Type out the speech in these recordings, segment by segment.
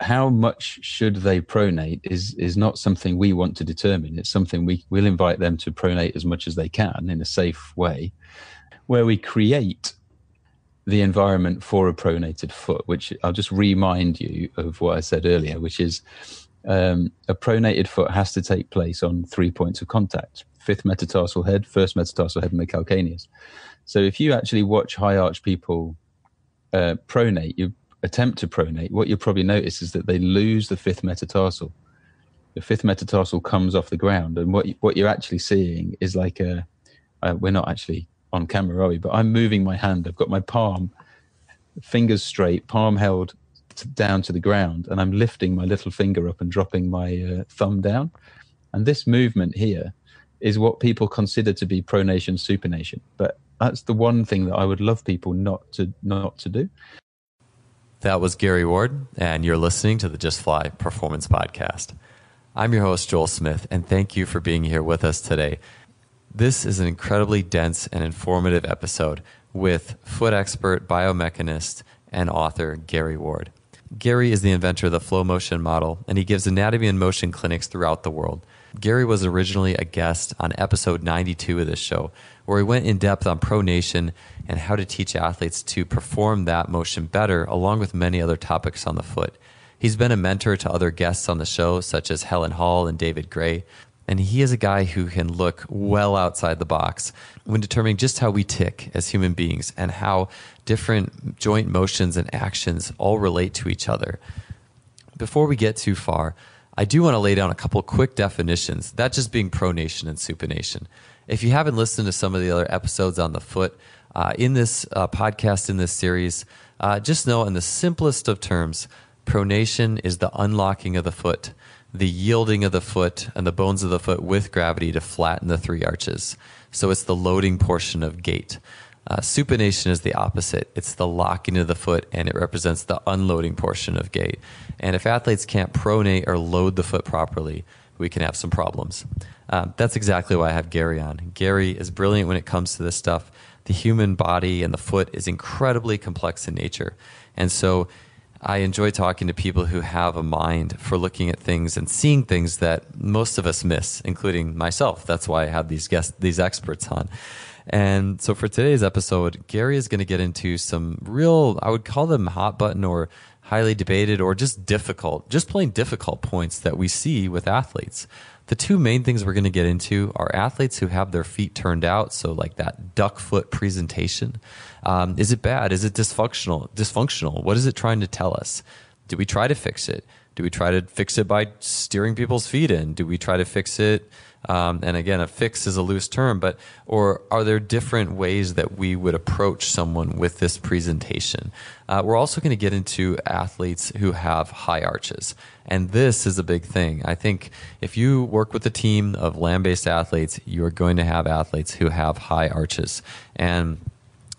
how much should they pronate is not something we want to determine. It's something we'll invite them to pronate as much as they can in a safe way, where we create the environment for a pronated foot, which I'll just remind you of what I said earlier, which is a pronated foot has to take place on 3 points of contact: fifth metatarsal head, first metatarsal head, and the calcaneus. So if you actually watch high arch people pronate, you attempt to pronate, what you'll probably notice is that they lose the fifth metatarsal. The fifth metatarsal comes off the ground, and what you're actually seeing is like we're not actually on camera, are we? But I'm moving my hand. I've got my palm, fingers straight, palm held down to the ground, and I'm lifting my little finger up and dropping my thumb down. And this movement here is what people consider to be pronation, supination. But that's the one thing that I would love people not to do. That was Gary Ward, and you're listening to the Just Fly Performance Podcast. I'm your host, Joel Smith, and thank you for being here with us today. This is an incredibly dense and informative episode with foot expert, biomechanist, and author Gary Ward. Gary is the inventor of the flow motion model, and he gives anatomy and motion clinics throughout the world. Gary was originally a guest on episode 92 of this show, where he went in depth on pronation and how to teach athletes to perform that motion better, along with many other topics on the foot. He's been a mentor to other guests on the show, such as Helen Hall and David Gray, and he is a guy who can look well outside the box when determining just how we tick as human beings and how different joint motions and actions all relate to each other. Before we get too far, I do want to lay down a couple quick definitions, that just being pronation and supination. If you haven't listened to some of the other episodes on the foot, in this podcast, in this series, just know in the simplest of terms, pronation is the unlocking of the foot, the yielding of the foot and the bones of the foot with gravity to flatten the three arches. So it's the loading portion of gait. Supination is the opposite. It's the locking of the foot, and it represents the unloading portion of gait. And if athletes can't pronate or load the foot properly, we can have some problems. That's exactly why I have Gary on. Gary is brilliant when it comes to this stuff. The human body and the foot is incredibly complex in nature. And so I enjoy talking to people who have a mind for looking at things and seeing things that most of us miss, including myself. That's why I have these experts on. And so for today's episode, Gary is going to get into some real, I would call them hot button or highly debated or just plain difficult points that we see with athletes. The two main things we're going to get into are athletes who have their feet turned out, so like that duck foot presentation. Is it bad? Is it dysfunctional? What is it trying to tell us? Do we try to fix it? Do we try to fix it by steering people's feet in? Do we try to fix it? And again, a fix is a loose term, or are there different ways that we would approach someone with this presentation? We're also going to get into athletes who have high arches. And this is a big thing. I think if you work with a team of land-based athletes, you're going to have athletes who have high arches. And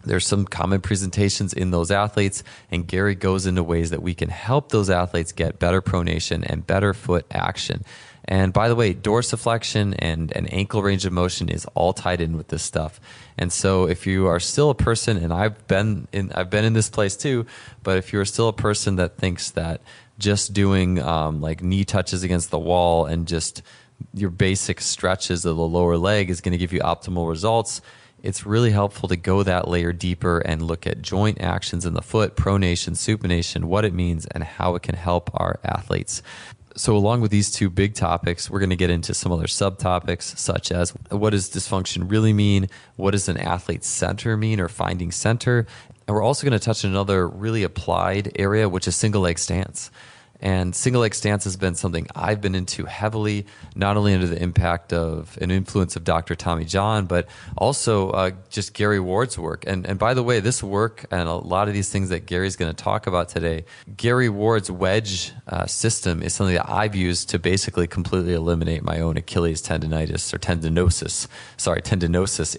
there's some common presentations in those athletes, and Gary goes into ways that we can help those athletes get better pronation and better foot action. And by the way, dorsiflexion and ankle range of motion is all tied in with this stuff. And so if you are still a person, and I've been in this place too, but if you're still a person that thinks that just doing like knee touches against the wall and just your basic stretches of the lower leg is going to give you optimal results, it's really helpful to go that layer deeper and look at joint actions in the foot, pronation, supination, what it means, and how it can help our athletes. So along with these two big topics, we're going to get into some other subtopics, such as what does dysfunction really mean? What does an athlete center mean, or finding center? And we're also going to touch on another really applied area, which is single leg stance. And single leg stance has been something I've been into heavily, not only under the impact of an influence of Dr. Tommy John, but also just Gary Ward's work. And by the way, this work and a lot of these things that Gary's going to talk about today, Gary Ward's wedge system is something that I've used to basically completely eliminate my own Achilles tendonitis or tendinosis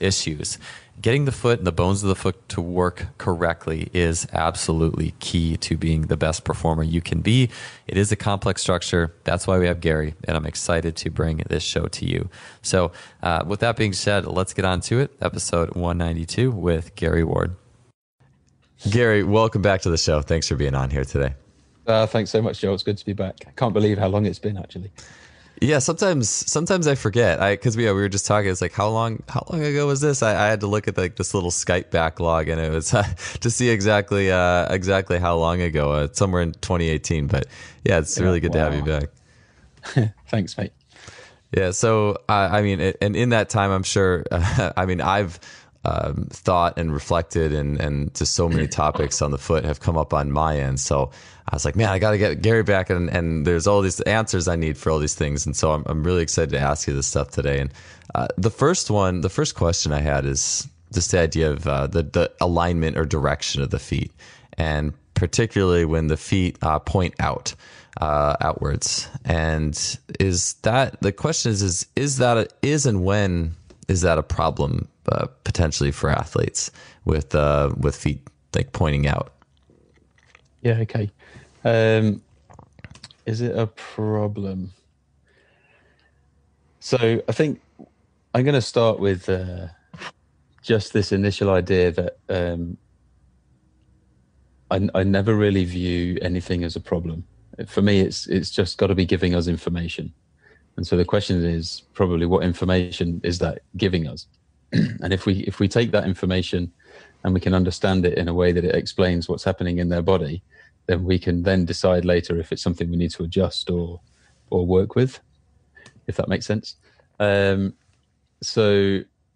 issues. Getting the foot and the bones of the foot to work correctly is absolutely key to being the best performer you can be. It is a complex structure. That's why we have Gary, and I'm excited to bring this show to you. So with that being said, let's get on to it. Episode 192 with Gary Ward. Gary, welcome back to the show. Thanks for being on here today. Thanks so much, Joel. It's good to be back. I can't believe how long it's been, actually. Yeah, sometimes I forget. Because we were just talking. It's like how long ago was this? I had to look at like this little Skype backlog, and it was to see exactly how long ago. Somewhere in 2018. But yeah, it's really good to have you back. Thanks, mate. Yeah. So I mean, and in that time, I'm sure. I mean, I've thought and reflected, and just so many topics on the foot have come up on my end. So I was like, man, I got to get Gary back, and there's all these answers I need for all these things. And so I'm really excited to ask you this stuff today. And the first question I had is just the idea of the alignment or direction of the feet, and particularly when the feet point outwards. And the question is when is that a problem potentially for athletes with feet like pointing out? Yeah. Okay. Is it a problem? So I think I'm going to start with just this initial idea that I never really view anything as a problem. For me, it's just got to be giving us information. And so the question is probably, what information is that giving us? And if we take that information and we can understand it in a way that it explains what's happening in their body, then we can then decide later if it's something we need to adjust or work with, if that makes sense. So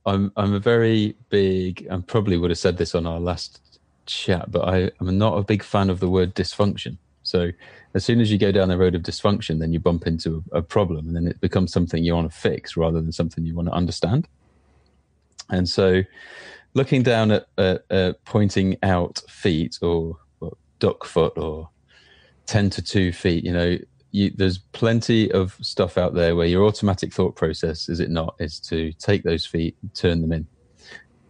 I'm a very big, and probably would have said this on our last chat, but I'm not a big fan of the word dysfunction. So as soon as you go down the road of dysfunction, then you bump into a problem, and then it becomes something you want to fix rather than something you want to understand. And so looking down at pointing out feet, or duck foot, or 10 to 2 feet, there's plenty of stuff out there where your automatic thought process, is it not, is to take those feet, turn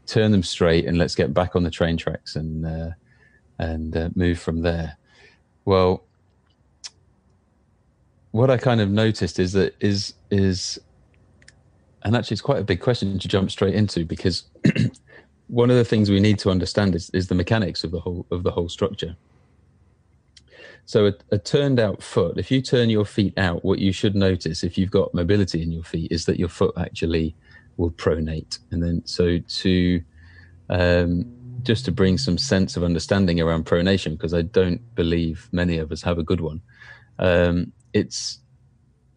them straight, and let's get back on the train tracks and move from there. Well, what I kind of noticed is that and actually it's quite a big question to jump straight into, because one of the things we need to understand is the mechanics of the whole structure. So a turned out foot, if you turn your feet out, what you should notice if you've got mobility in your feet is that your foot actually will pronate. And then so just to bring some sense of understanding around pronation, because I don't believe many of us have a good one. It's,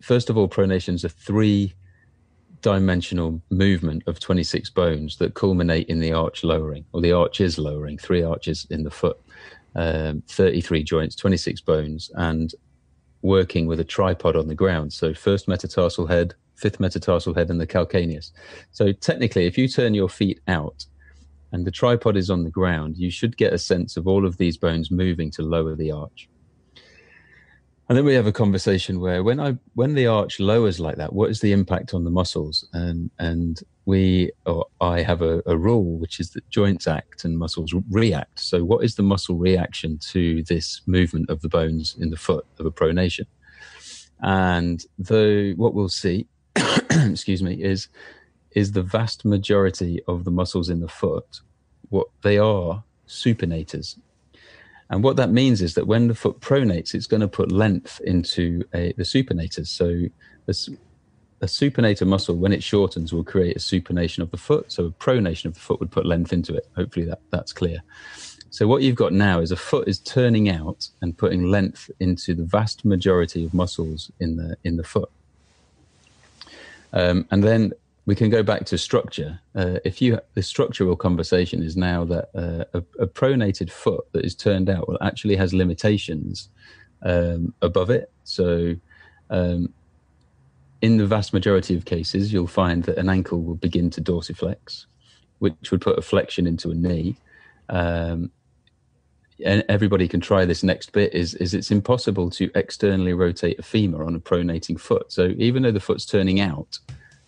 first of all, pronation is a 3-dimensional movement of 26 bones that culminate in the arch lowering, or the arch is lowering, 3 arches in the foot, 33 joints, 26 bones, and working with a tripod on the ground. So first metatarsal head, fifth metatarsal head, and the calcaneus. So technically, if you turn your feet out and the tripod is on the ground, you should get a sense of all of these bones moving to lower the arch. And then we have a conversation where when the arch lowers like that, what is the impact on the muscles? And I have a rule, which is that joints act and muscles react. So what is the muscle reaction to this movement of the bones in the foot of a pronation? And what we'll see, excuse me, is the vast majority of the muscles in the foot, what they are, supinators. And what that means is that when the foot pronates, it's going to put length into the supinators. So a supinator muscle, when it shortens, will create a supination of the foot. So a pronation of the foot would put length into it. Hopefully that's clear. So what you've got now is a foot is turning out and putting length into the vast majority of muscles in the foot. And then we can go back to structure. The structural conversation is now that a pronated foot that is turned out actually has limitations above it. So in the vast majority of cases, you'll find that an ankle will begin to dorsiflex, which would put a flexion into a knee. And everybody can try this next bit, is it's impossible to externally rotate a femur on a pronating foot. So even though the foot's turning out,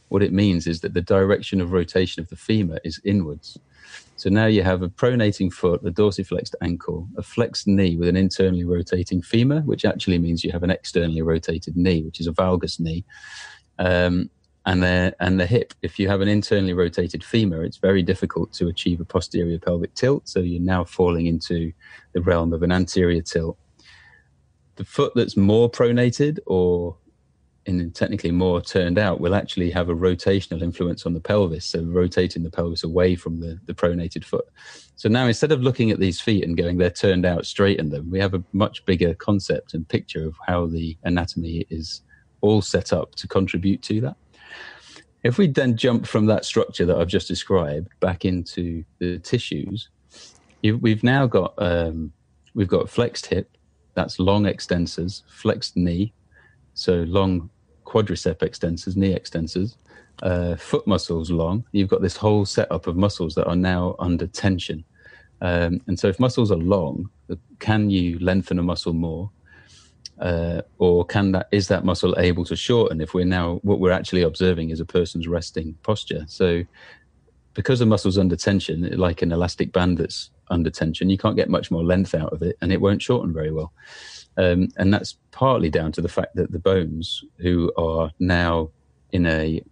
what it means is that the direction of rotation of the femur is inwards. So now you have a pronating foot, a dorsiflexed ankle, a flexed knee with an internally rotating femur, which actually means you have an externally rotated knee, which is a valgus knee. And the hip, if you have an internally rotated femur, it's very difficult to achieve a posterior pelvic tilt. So you're now falling into the realm of an anterior tilt. the foot that's more pronated or technically more turned out will actually have a rotational influence on the pelvis, so rotating the pelvis away from the pronated foot. So now instead of looking at these feet and going, they're turned out, straighten them, we have a much bigger concept and picture of how the anatomy is all set up to contribute to that. If we then jump from that structure that I've just described back into the tissues, we've now got we've got flexed hip, that's long extensors, flexed knee, so long quadricep extensors, knee extensors, foot muscles long. You've got this whole setup of muscles that are now under tension. And so if muscles are long, can you lengthen a muscle more? Or is that muscle able to shorten if what we're actually observing is a person's resting posture? So because the muscle's under tension, like an elastic band that's under tension, you can't get much more length out of it and it won't shorten very well. And that's partly down to the fact that the bones, who are now in a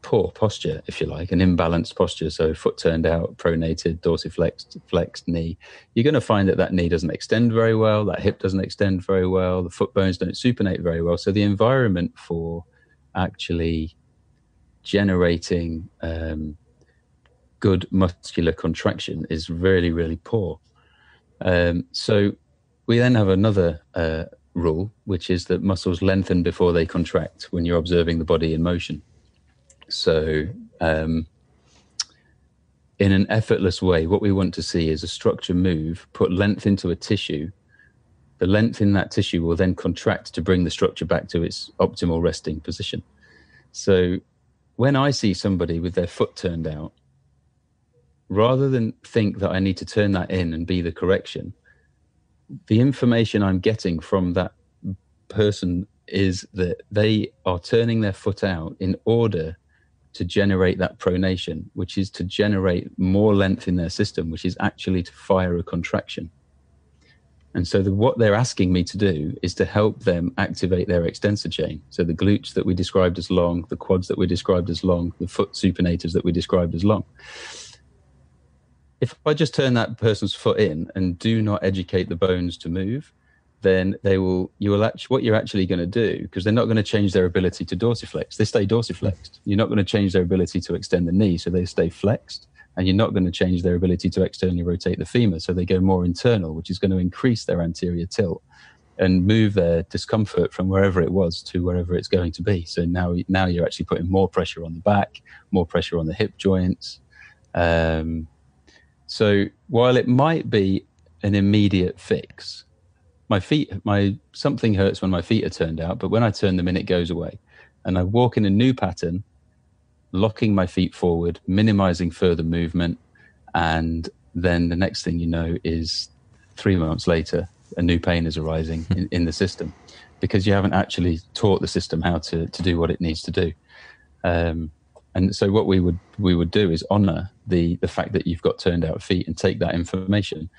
poor posture, if you like, an imbalanced posture, so foot turned out, pronated, dorsiflexed, flexed knee, you're going to find that knee doesn't extend very well, that hip doesn't extend very well, the foot bones don't supinate very well. So the environment for actually generating good muscular contraction is really, really poor. So we then have another rule, which is that muscles lengthen before they contract when you're observing the body in motion. So in an effortless way, what we want to see is a structure move, put length into a tissue. The length in that tissue will then contract to bring the structure back to its optimal resting position. So when I see somebody with their foot turned out, rather than think that I need to turn that in and be the correction, the information I'm getting from that person is that they are turning their foot out in order to generate that pronation, which is to generate more length in their system, which is actually to fire a contraction. And so what they're asking me to do is to help them activate their extensor chain. So the glutes that we described as long, the quads that we described as long, the foot supinators that we described as long. If I just turn that person's foot in and do not educate the bones to move, then what you're actually going to do, because they're not going to change their ability to dorsiflex. They stay dorsiflexed. You're not going to change their ability to extend the knee, so they stay flexed. And you're not going to change their ability to externally rotate the femur, so they go more internal, which is going to increase their anterior tilt and move their discomfort from wherever it was to wherever it's going to be. So now you're actually putting more pressure on the back, more pressure on the hip joints. So while it might be an immediate fix, something hurts when my feet are turned out, but when I turn them in, it goes away. And I walk in a new pattern, locking my feet forward, minimizing further movement. And then the next thing you know is 3 months later, a new pain is arising in the system because you haven't actually taught the system how to do what it needs to do. And so what we would do is honor the fact that you've got turned out feet and take that information,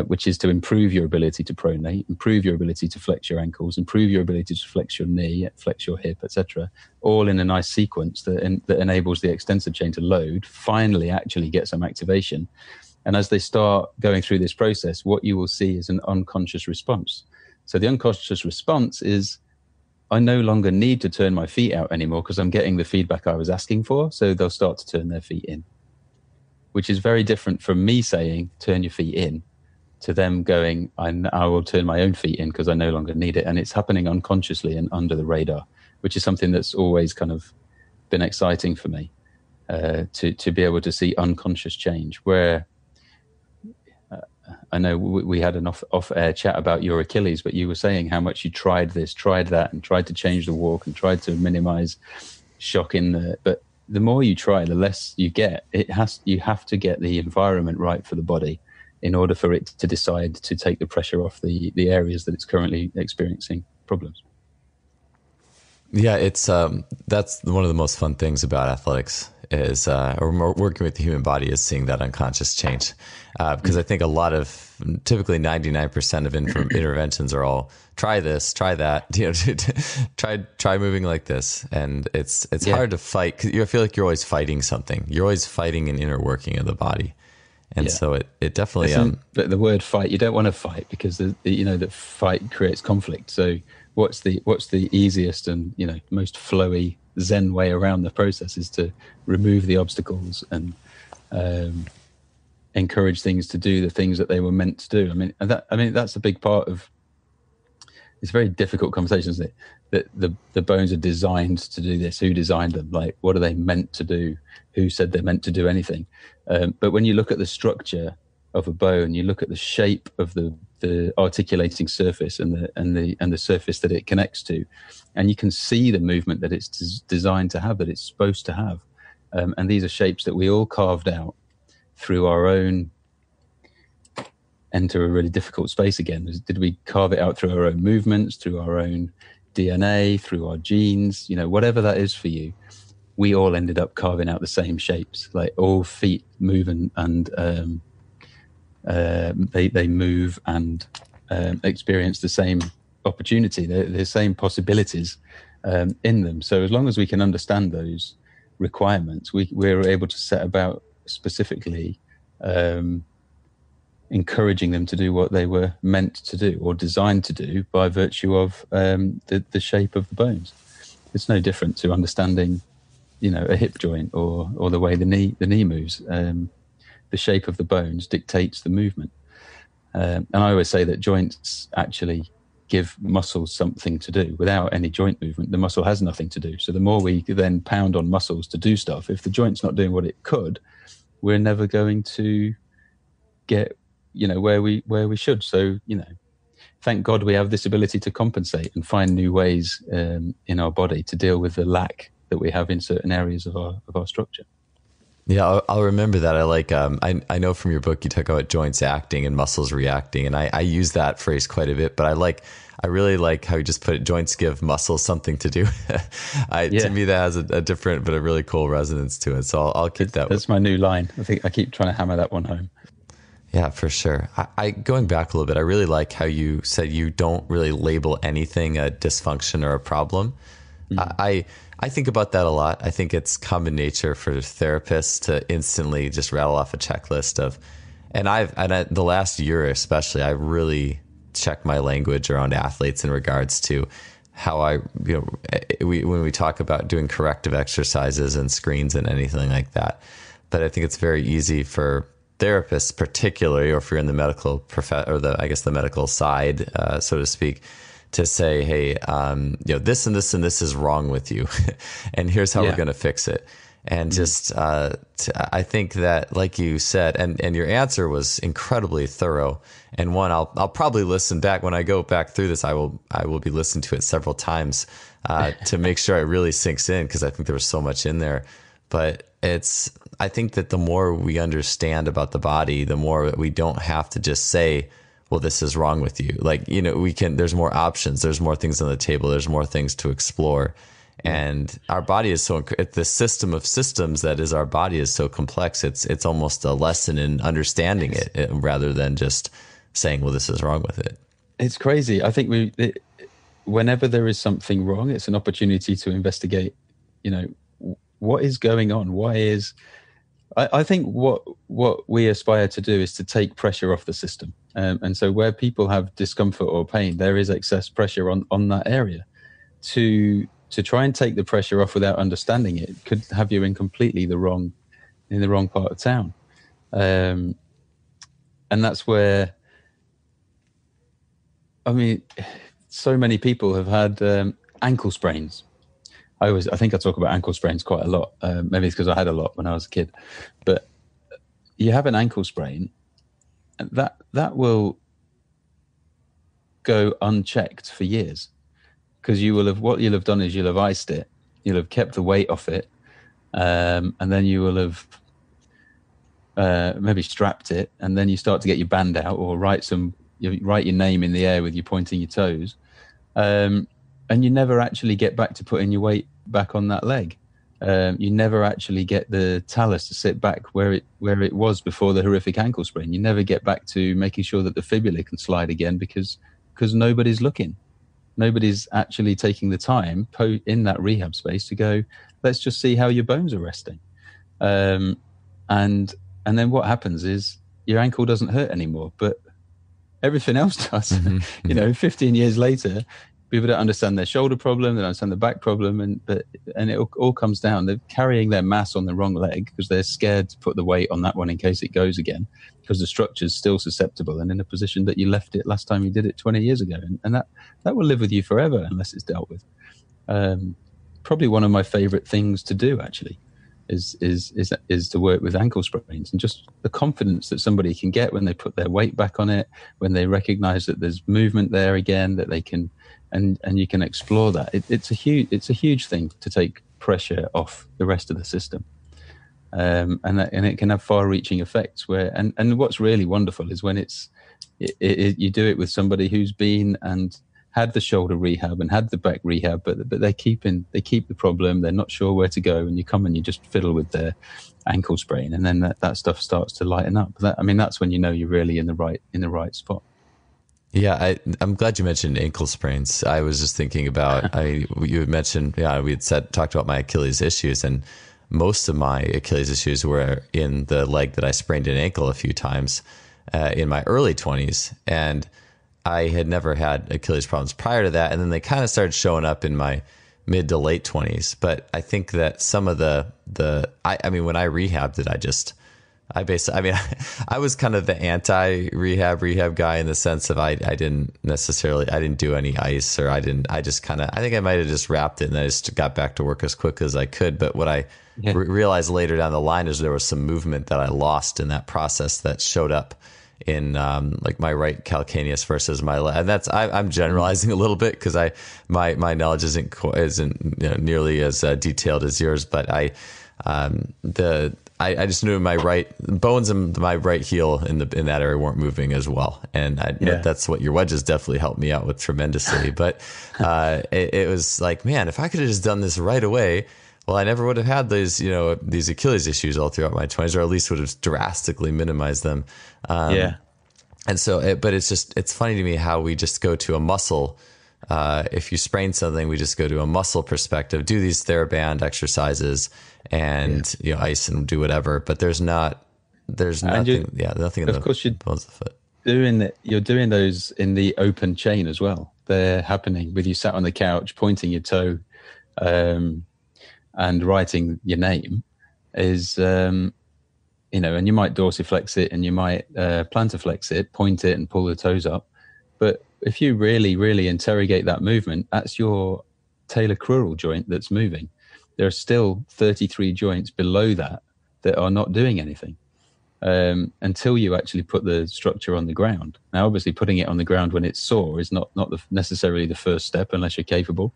which is to improve your ability to pronate, improve your ability to flex your ankles, improve your ability to flex your knee, flex your hip, etc., all in a nice sequence that enables the extensor chain to load, finally actually get some activation. And as they start going through this process, what you will see is an unconscious response. So the unconscious response is, I no longer need to turn my feet out anymore because I'm getting the feedback I was asking for. So they'll start to turn their feet in, which is very different from me saying, turn your feet in, to them going, I will turn my own feet in because I no longer need it. And it's happening unconsciously and under the radar, which is something that's always kind of been exciting for me, to be able to see unconscious change where, I know we had an off-air chat about your Achilles, but you were saying how much you tried this, tried that, and tried to change the walk and tried to minimize shock but the more you try, the less you get. You have to get the environment right for the body in order for it to decide to take the pressure off the areas that it's currently experiencing problems. Yeah, it's that's one of the most fun things about athletics is or working with the human body is seeing that unconscious change, because I think typically 99% of interventions are all try this, try that, try moving like this, and it's hard to fight because I feel like you're always fighting something. You're always fighting an inner working of the body, And Yeah. so it definitely, But the word fight, you don't want to fight because that fight creates conflict. So what's the easiest and most flowy Zen way around the process is to remove the obstacles and encourage things to do the things that they were meant to do. That's a big part of. It's a very difficult conversation, isn't it? That the bones are designed to do this. Who designed them? Like, what are they meant to do? Who said they're meant to do anything? But when you look at the structure of a bone, you look at the shape of the articulating surface and the surface that it connects to, and you can see the movement that it's designed to have, that it's supposed to have. And these are shapes that we all carved out through our own. Enter a really difficult space again. Did we carve it out through our own movements, through our own DNA, through our genes? Whatever that is for you, we all ended up carving out the same shapes. Like all feet move and they move and experience the same opportunity, the same possibilities in them. So as long as we can understand those requirements, we're able to set about specifically encouraging them to do what they were meant to do or designed to do by virtue of the shape of the bones. It's no different to understanding, a hip joint or the way the knee moves. The shape of the bones dictates the movement. And I always say that joints actually give muscles something to do. Without any joint movement, the muscle has nothing to do. So the more we then pound on muscles to do stuff, if the joint's not doing what it could, we're never going to get where we should. So thank God we have this ability to compensate and find new ways in our body to deal with the lack that we have in certain areas of our structure. Yeah, I'll remember that. I like. I know from your book you talk about joints acting and muscles reacting, and I use that phrase quite a bit. But I really like how you just put it. Joints give muscles something to do. To me, that has a different but a really cool resonance to it. So I'll keep that. That's my new line. I think I keep trying to hammer that one home. Yeah, for sure. I going back a little bit, I really like how you said you don't really label anything a dysfunction or a problem. Mm-hmm. I think about that a lot. I think it's common nature for therapists to instantly just rattle off a checklist of, the last year especially, I really check my language around athletes in regards to how when we talk about doing corrective exercises and screens and anything like that. But I think it's very easy for therapists, particularly, or if you're in the medical the medical side, so to speak, to say, hey, this and this and this is wrong with you, and here's how we're going to fix it. And just, I think that, like you said, and your answer was incredibly thorough. And one, I'll probably listen back when I go back through this. I will be listening to it several times to make sure it really sinks in, because I think there was so much in there. But I think that the more we understand about the body, the more we don't have to just say, well, this is wrong with you. Like, there's more options. There's more things on the table. There's more things to explore. And our body is the system of systems that is our body is so complex. It's almost a lesson in understanding it rather than just saying, well, this is wrong with it. It's crazy. I think whenever there is something wrong, it's an opportunity to investigate, what is going on? I think what we aspire to do is to take pressure off the system. And so where people have discomfort or pain, there is excess pressure on that area. To try and take the pressure off without understanding it could have you in completely the wrong part of town. And that's where, so many people have had ankle sprains. I think I talk about ankle sprains quite a lot. Maybe it's because I had a lot when I was a kid. But you have an ankle sprain, and that will go unchecked for years, because what you'll have done is you'll have iced it, you'll have kept the weight off it, and then you will have maybe strapped it, and then you start to get your band out or write your name in the air with you pointing your toes. And you never actually get back to putting your weight back on that leg. You never actually get the talus to sit back where it was before the horrific ankle sprain. You never get back to making sure that the fibula can slide again because nobody's looking. Nobody's actually taking the time in that rehab space to go, let's just see how your bones are resting. And And then what happens is your ankle doesn't hurt anymore, but everything else does. 15 years later, people don't understand their shoulder problem, they don't understand the back problem, and it all comes down. They're carrying their mass on the wrong leg because they're scared to put the weight on that one in case it goes again, because the structure's still susceptible and in a position that you left it last time you did it 20 years ago. And that will live with you forever unless it's dealt with. Probably one of my favorite things to do, actually, is to work with ankle sprains, and just the confidence that somebody can get when they put their weight back on it, when they recognize that there's movement there again, that they can, and you can explore that. It's a huge thing to take pressure off the rest of the system, and it can have far-reaching effects. And what's really wonderful is when you do it with somebody who's been and had the shoulder rehab and had the back rehab, but they keep the problem. They're not sure where to go, and you come and you just fiddle with their ankle sprain, and then that stuff starts to lighten up. That's when you know you're really in the right spot. Yeah, I'm glad you mentioned ankle sprains. I was just thinking about you had mentioned, we had talked about my Achilles issues, and most of my Achilles issues were in the leg that I sprained an ankle a few times in my early 20s, and I had never had Achilles problems prior to that, and then they kind of started showing up in my mid to late 20s. But I think that some of when I rehabbed it, I was kind of the anti-rehab guy in the sense of I didn't do any ice, or I think I might have just wrapped it and I just got back to work as quick as I could. But what I realized later down the line is there was some movement that I lost in that process that showed up in like my right calcaneus versus my left. And I'm generalizing a little bit because my knowledge isn't nearly as detailed as yours, but I just knew my right bones and my right heel in that area weren't moving as well, and that's what your wedges definitely helped me out with tremendously. But it was like, man, if I could have just done this right away, well, I never would have had these Achilles issues all throughout my 20s, or at least would have drastically minimized them. And so, but it's funny to me how we just go to a muscle. If you sprain something, we just go to a muscle perspective, do these TheraBand exercises and ice and do whatever. But there's nothing in the bones of the foot. You're doing those in the open chain as well. They're happening with you sat on the couch, pointing your toe, and writing your name is, and you might dorsiflex it and you might plantarflex it, point it and pull the toes up. But if you really, really interrogate that movement, that's your talocrural joint that's moving. There are still 33 joints below that are not doing anything until you actually put the structure on the ground. Now, obviously, putting it on the ground when it's sore is not necessarily the first step unless you're capable.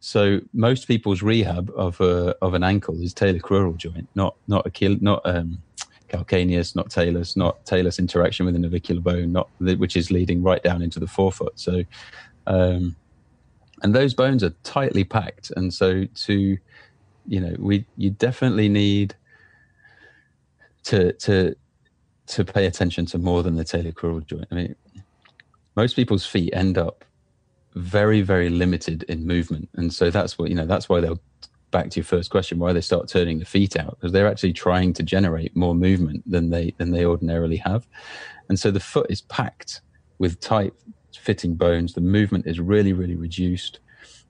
So most people's rehab of an ankle is talocrural joint, not calcaneus, not talus, not talus interaction with the navicular bone, which is leading right down into the forefoot. So, and those bones are tightly packed, and so you definitely need to pay attention to more than the talocrural joint. I mean, most people's feet end up very, very limited in movement, and so that's why they'll, back to your first question, why they start turning the feet out, because they're actually trying to generate more movement than they ordinarily have. And so the foot is packed with tight fitting bones. The movement is really, really reduced.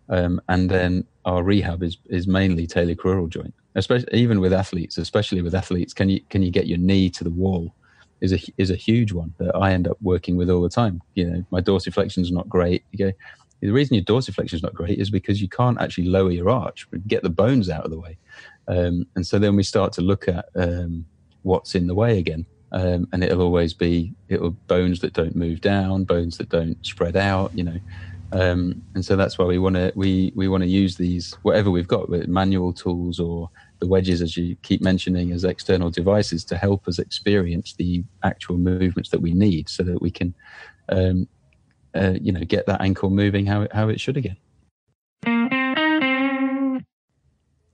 And then our rehab is mainly talocrural joint, especially with athletes. Can you get your knee to the wall is a huge one that I end up working with all the time. My dorsiflexion is not great. The reason your dorsiflexion is not great is because you can't actually lower your arch, but get the bones out of the way. And so then we start to look at what's in the way again. And it'll always be bones that don't move down, bones that don't spread out, and so that's why we want to use these, whatever we've got, with manual tools or the wedges, as you keep mentioning, as external devices to help us experience the actual movements that we need, so that we can get that ankle moving how it should again.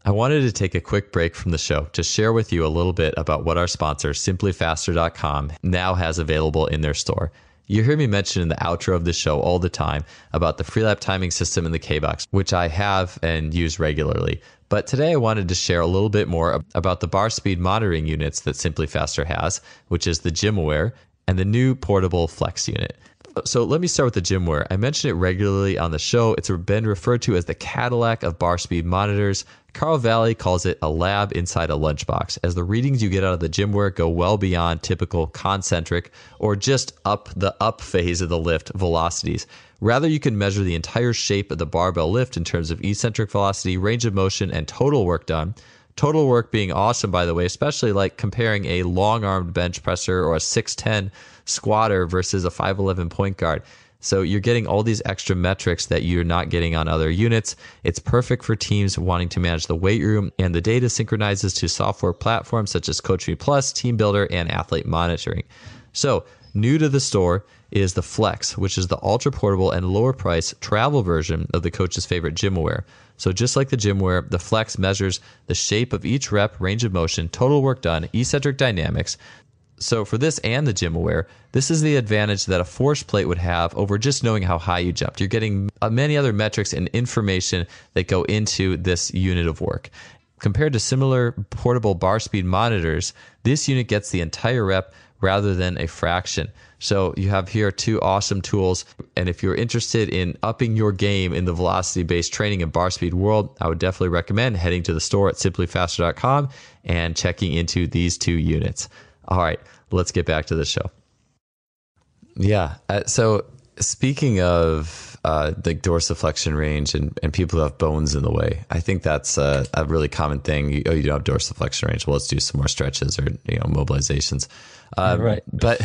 I wanted to take a quick break from the show to share with you a little bit about what our sponsor, simplyfaster.com, now has available in their store. You hear me mention in the outro of the show all the time about the Freelap timing system in the K-Box, which I have and use regularly. But today I wanted to share a little bit more about the bar speed monitoring units that Simply Faster has, which is the GymAware and the new portable Flex unit. So let me start with the GymAware. I mention it regularly on the show. It's been referred to as the Cadillac of bar speed monitors. Carl Valley calls it a lab inside a lunchbox, as the readings you get out of the GymAware go well beyond typical concentric or just up phase of the lift velocities. Rather, you can measure the entire shape of the barbell lift in terms of eccentric velocity, range of motion, and total work done. Total work being awesome, by the way, especially like comparing a long-armed bench presser or a 6'10 squatter versus a 5'11 point guard. So you're getting all these extra metrics that you're not getting on other units. It's perfect for teams wanting to manage the weight room, and the data synchronizes to software platforms such as Coach Plus, Team Builder, and Athlete Monitoring. So new to the store is the Flex, which is the ultra portable and lower price travel version of the coach's favorite GymAware. So just like the GymAware, the Flex measures the shape of each rep, range of motion, total work done, eccentric dynamics. So for this and the GymAware, this is the advantage that a force plate would have over just knowing how high you jumped. You're getting many other metrics and information that go into this unit of work. Compared to similar portable bar speed monitors, this unit gets the entire rep rather than a fraction. So you have here two awesome tools. And if you're interested in upping your game in the velocity-based training and bar speed world, I would definitely recommend heading to the store at simplyfaster.com and checking into these two units. All right, let's get back to the show. Yeah. So speaking of the dorsiflexion range and people who have bones in the way, I think that's a really common thing. You don't have dorsiflexion range. Well, let's do some more stretches or mobilizations. Right. But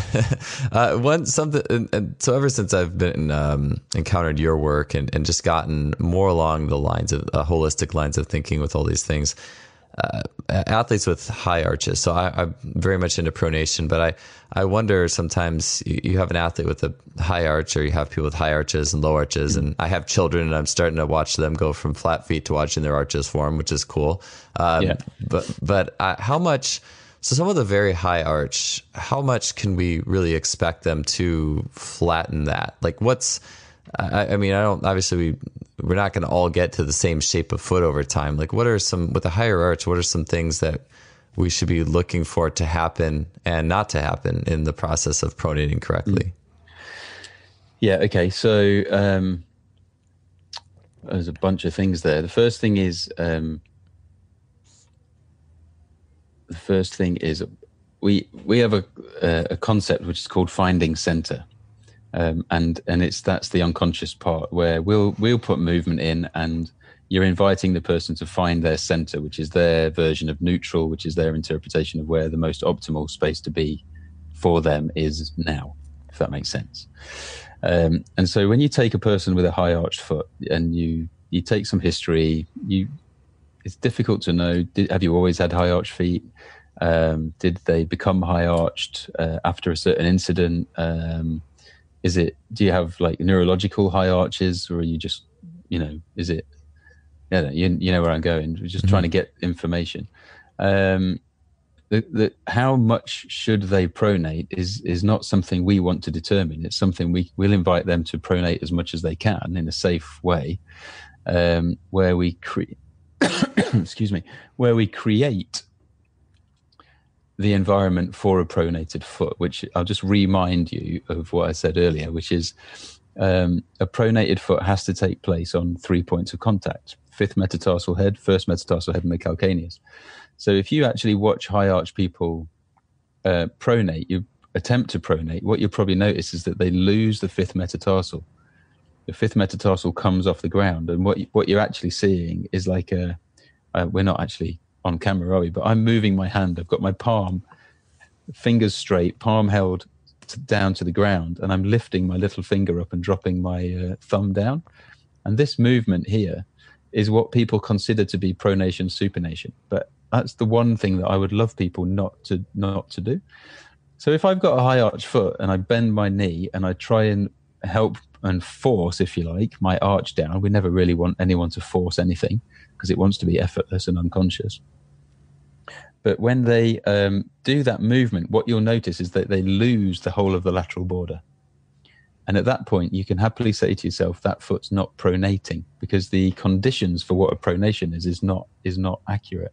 so ever since I've been encountered your work and just gotten more along the lines of holistic lines of thinking with all these things. Athletes with high arches. So I'm very much into pronation, but I wonder sometimes you have an athlete with a high arch, or you have people with high arches and low arches. And I have children, and I'm starting to watch them go from flat feet to watching their arches form, which is cool. But how much? So some of the very high arch, how much can we really expect them to flatten that? Like I mean, obviously we're not going to all get to the same shape of foot over time. Like with the higher arch, what are some things that we should be looking for to happen and not to happen in the process of pronating correctly? Yeah. Okay. So, there's a bunch of things there. The first thing is, we have a concept which is called finding center. And that's the unconscious part where we'll put movement in, and you're inviting the person to find their center, which is their version of neutral, which is their interpretation of where the most optimal space to be for them is now, if that makes sense. And so when you take a person with a high arched foot and you take some history, it's difficult to know, have you always had high arched feet? Did they become high arched after a certain incident? Do you have like neurological high arches, or are you just, is it, you know where I'm going. We're just trying to get information. How much should they pronate is not something we want to determine. It's something we'll invite them to pronate as much as they can in a safe way, where we where we create the environment for a pronated foot, which I'll just remind you of what I said earlier, which is a pronated foot has to take place on 3 points of contact: fifth metatarsal head, first metatarsal head, and the calcaneus. So if you actually watch high arch people pronate, you attempt to pronate, what you'll probably notice is that they lose the fifth metatarsal. The fifth metatarsal comes off the ground, and what you're actually seeing is like we're not actually on camera, are we? But I'm moving my hand. I've got my palm, fingers straight, palm held down to the ground, and I'm lifting my little finger up and dropping my thumb down. And this movement here is what people consider to be pronation, supination. But that's the one thing that I would love people not to do. So if I've got a high arch foot and I bend my knee and I try and help and force, if you like, my arch down, we never really want anyone to force anything because it wants to be effortless and unconscious. But when they do that movement, what you'll notice is that they lose the whole of the lateral border. And at that point, you can happily say to yourself, that foot's not pronating, because the conditions for what a pronation is not accurate.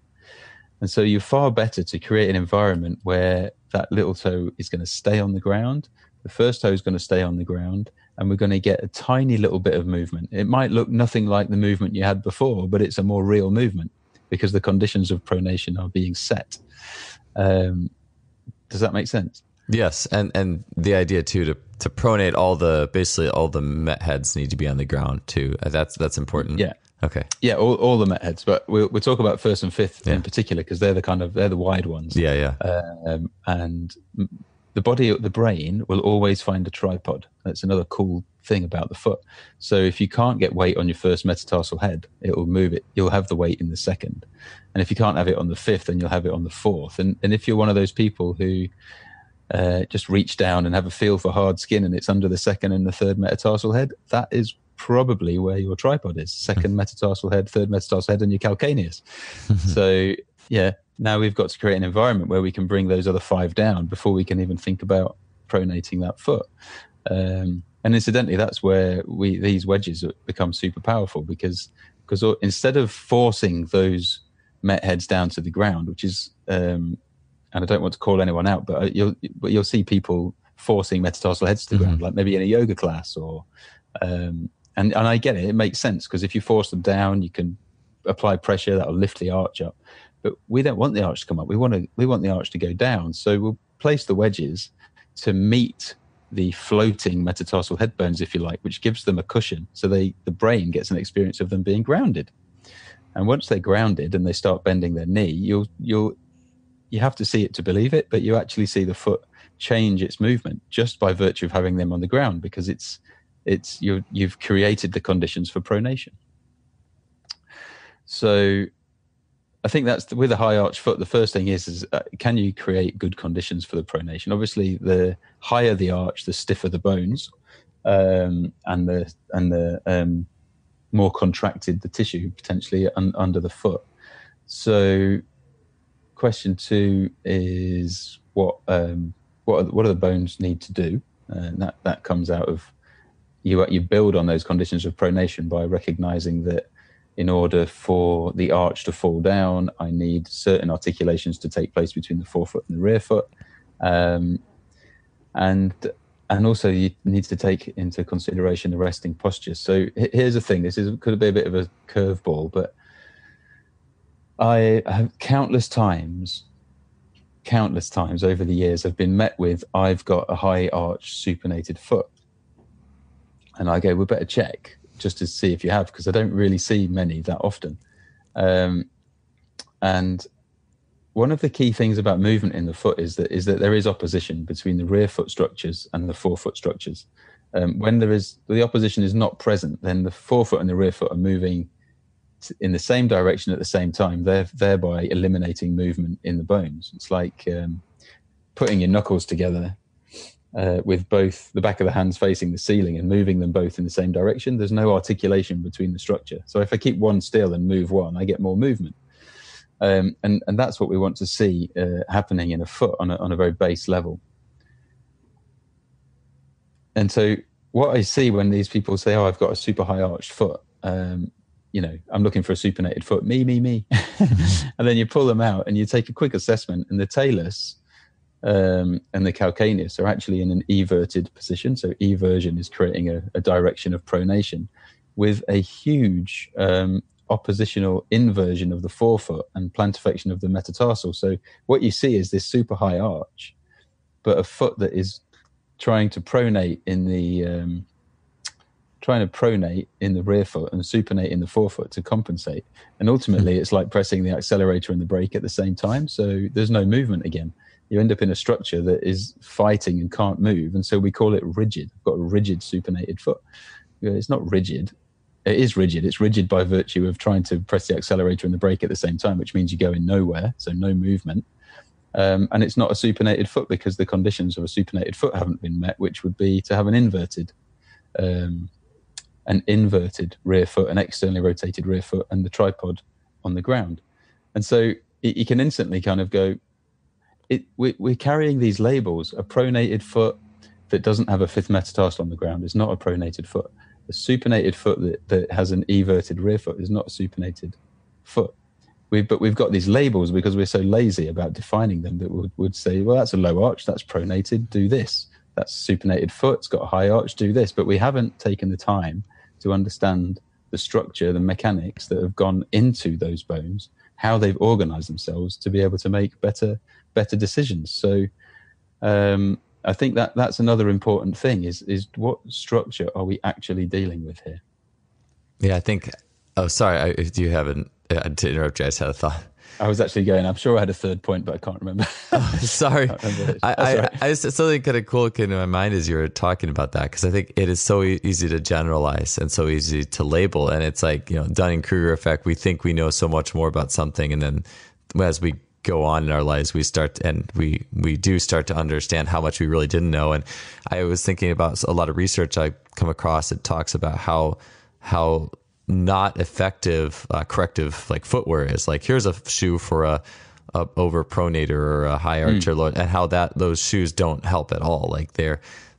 And so you're far better to create an environment where that little toe is going to stay on the ground. The first toe is going to stay on the ground, and we're going to get a tiny little bit of movement. It might look nothing like the movement you had before, but it's a more real movement because the conditions of pronation are being set. Does that make sense? Yes, and the idea too to pronate, basically all the met heads need to be on the ground too. That's important. Yeah. Okay. Yeah, all the met heads, but we'll talk about first and fifth in particular because they're the wide ones. Yeah. And the brain will always find a tripod. That's another cool thing about the foot. So if you can't get weight on your first metatarsal head, it will move it. You'll have the weight in the second, and if you can't have it on the fifth, then you'll have it on the fourth. And if you're one of those people who just reach down and have a feel for hard skin and it's under the second and the third metatarsal head, that is probably where your tripod is. Second metatarsal head, third metatarsal head, and your calcaneus. So now we've got to create an environment where we can bring those other 5 down before we can even think about pronating that foot. And incidentally, that's where these wedges become super powerful because instead of forcing those met heads down to the ground, which is and I don't want to call anyone out, but you'll see people forcing metatarsal heads to the ground, like maybe in a yoga class or and I get it. It makes sense because if you force them down, you can apply pressure that'll lift the arch up. But we don't want the arch to come up. We want the arch to go down. So we'll place the wedges to meet the floating metatarsal head bones, if you like, which gives them a cushion. So the brain gets an experience of them being grounded. And once they're grounded and they start bending their knee, you have to see it to believe it, but you actually see the foot change its movement just by virtue of having them on the ground because you've created the conditions for pronation. So I think that's with a high arch foot. The first thing is can you create good conditions for the pronation? Obviously, the higher the arch, the stiffer the bones, and the more contracted the tissue potentially under the foot. So, question 2 is what do the bones need to do? And that comes out of you build on those conditions of pronation by recognizing that in order for the arch to fall down, I need certain articulations to take place between the forefoot and the rear foot. And also you need to take into consideration the resting posture. So here's the thing, could be a bit of a curveball, but I have countless times over the years I've been met with, I've got a high arch supinated foot. And I go, we better check just to see if you have, because I don't really see many that often. And one of the key things about movement in the foot is that there is opposition between the rear foot structures and the forefoot structures. When the opposition is not present, then the forefoot and the rear foot are moving in the same direction at the same time, thereby eliminating movement in the bones. It's like putting your knuckles together with both the back of the hands facing the ceiling and moving them both in the same direction. There's no articulation between the structure. So if I keep one still and move one, I get more movement. And that's what we want to see happening in a foot on a very base level. And so what I see when these people say, oh, I've got a super high arched foot, I'm looking for a supinated foot, me. And then you pull them out and you take a quick assessment, and the talus and the calcaneus are actually in an everted position. So eversion is creating a direction of pronation with a huge oppositional inversion of the forefoot and plantarflexion of the metatarsal. So what you see is this super high arch, but a foot that is trying to pronate in the rear foot and supinate in the forefoot to compensate. And ultimately, it's like pressing the accelerator and the brake at the same time. So there's no movement again. You end up in a structure that is fighting and can't move. And so we call it rigid. I've got a rigid supinated foot. It's not rigid. It is rigid. It's rigid by virtue of trying to press the accelerator and the brake at the same time, which means you go in nowhere, so no movement. And it's not a supinated foot because the conditions of a supinated foot haven't been met, which would be to have an inverted rear foot, an externally rotated rear foot, and the tripod on the ground. And so you can instantly kind of go, we're carrying these labels, a pronated foot, that doesn't have a fifth metatarsal on the ground is not a pronated foot. A supinated foot that has an everted rear foot is not a supinated foot. But we've got these labels because we're so lazy about defining them that would say, well, that's a low arch, that's pronated, do this. That's supinated foot, it's got a high arch, do this. But we haven't taken the time to understand the structure, the mechanics that have gone into those bones, how they've organized themselves to be able to make better decisions. So I think that's another important thing is what structure are we actually dealing with here? Yeah, I think. Oh, sorry. Do you have an? To interrupt you, I just had a thought. I was actually going. I'm sure I had a third point, but I can't remember. Sorry. I just something kind of cool came to my mind as you were talking about that, because I think it is so easy to generalize and so easy to label, and it's like, Dunning-Kruger effect. We think we know so much more about something, and then as we go on in our lives, we start to understand how much we really didn't know. And I was thinking about a lot of research I come across that talks about how not effective corrective like footwear is. Like, here's a shoe for a overpronator or a high archer, and how those shoes don't help at all. Like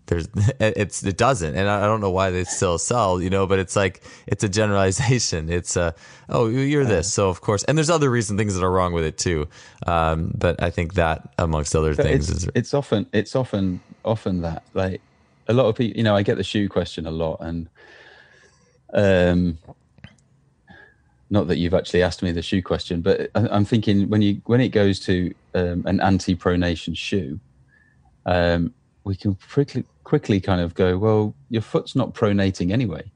it doesn't, and I don't know why they still sell, but it's like, it's a generalization. It's you're this, so of course, and there's other things that are wrong with it too. But I think that, amongst other things, it's often that, like, a lot of people, I get the shoe question a lot, and not that you've actually asked me the shoe question, but I'm thinking when it goes to an anti-pronation shoe, we can quickly kind of go, well, your foot's not pronating anyway.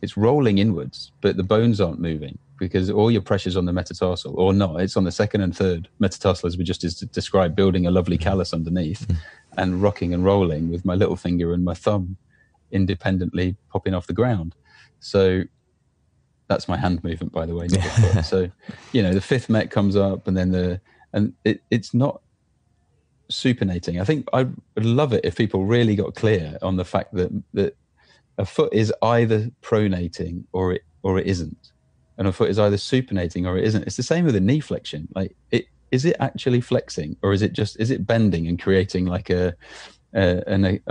It's rolling inwards, but the bones aren't moving because all your pressure's on the metatarsal, or not. It's on the second and third metatarsal, as we just described, building a lovely callus underneath and rocking and rolling with my little finger and my thumb independently popping off the ground. So that's my hand movement, by the way, not the foot. So, the fifth met comes up, and then it's not supinating. I think I would love it if people really got clear on the fact that a foot is either pronating or it isn't, and a foot is either supinating or it isn't. It's the same with a knee flexion. Like, is it actually flexing, or is it bending and creating like a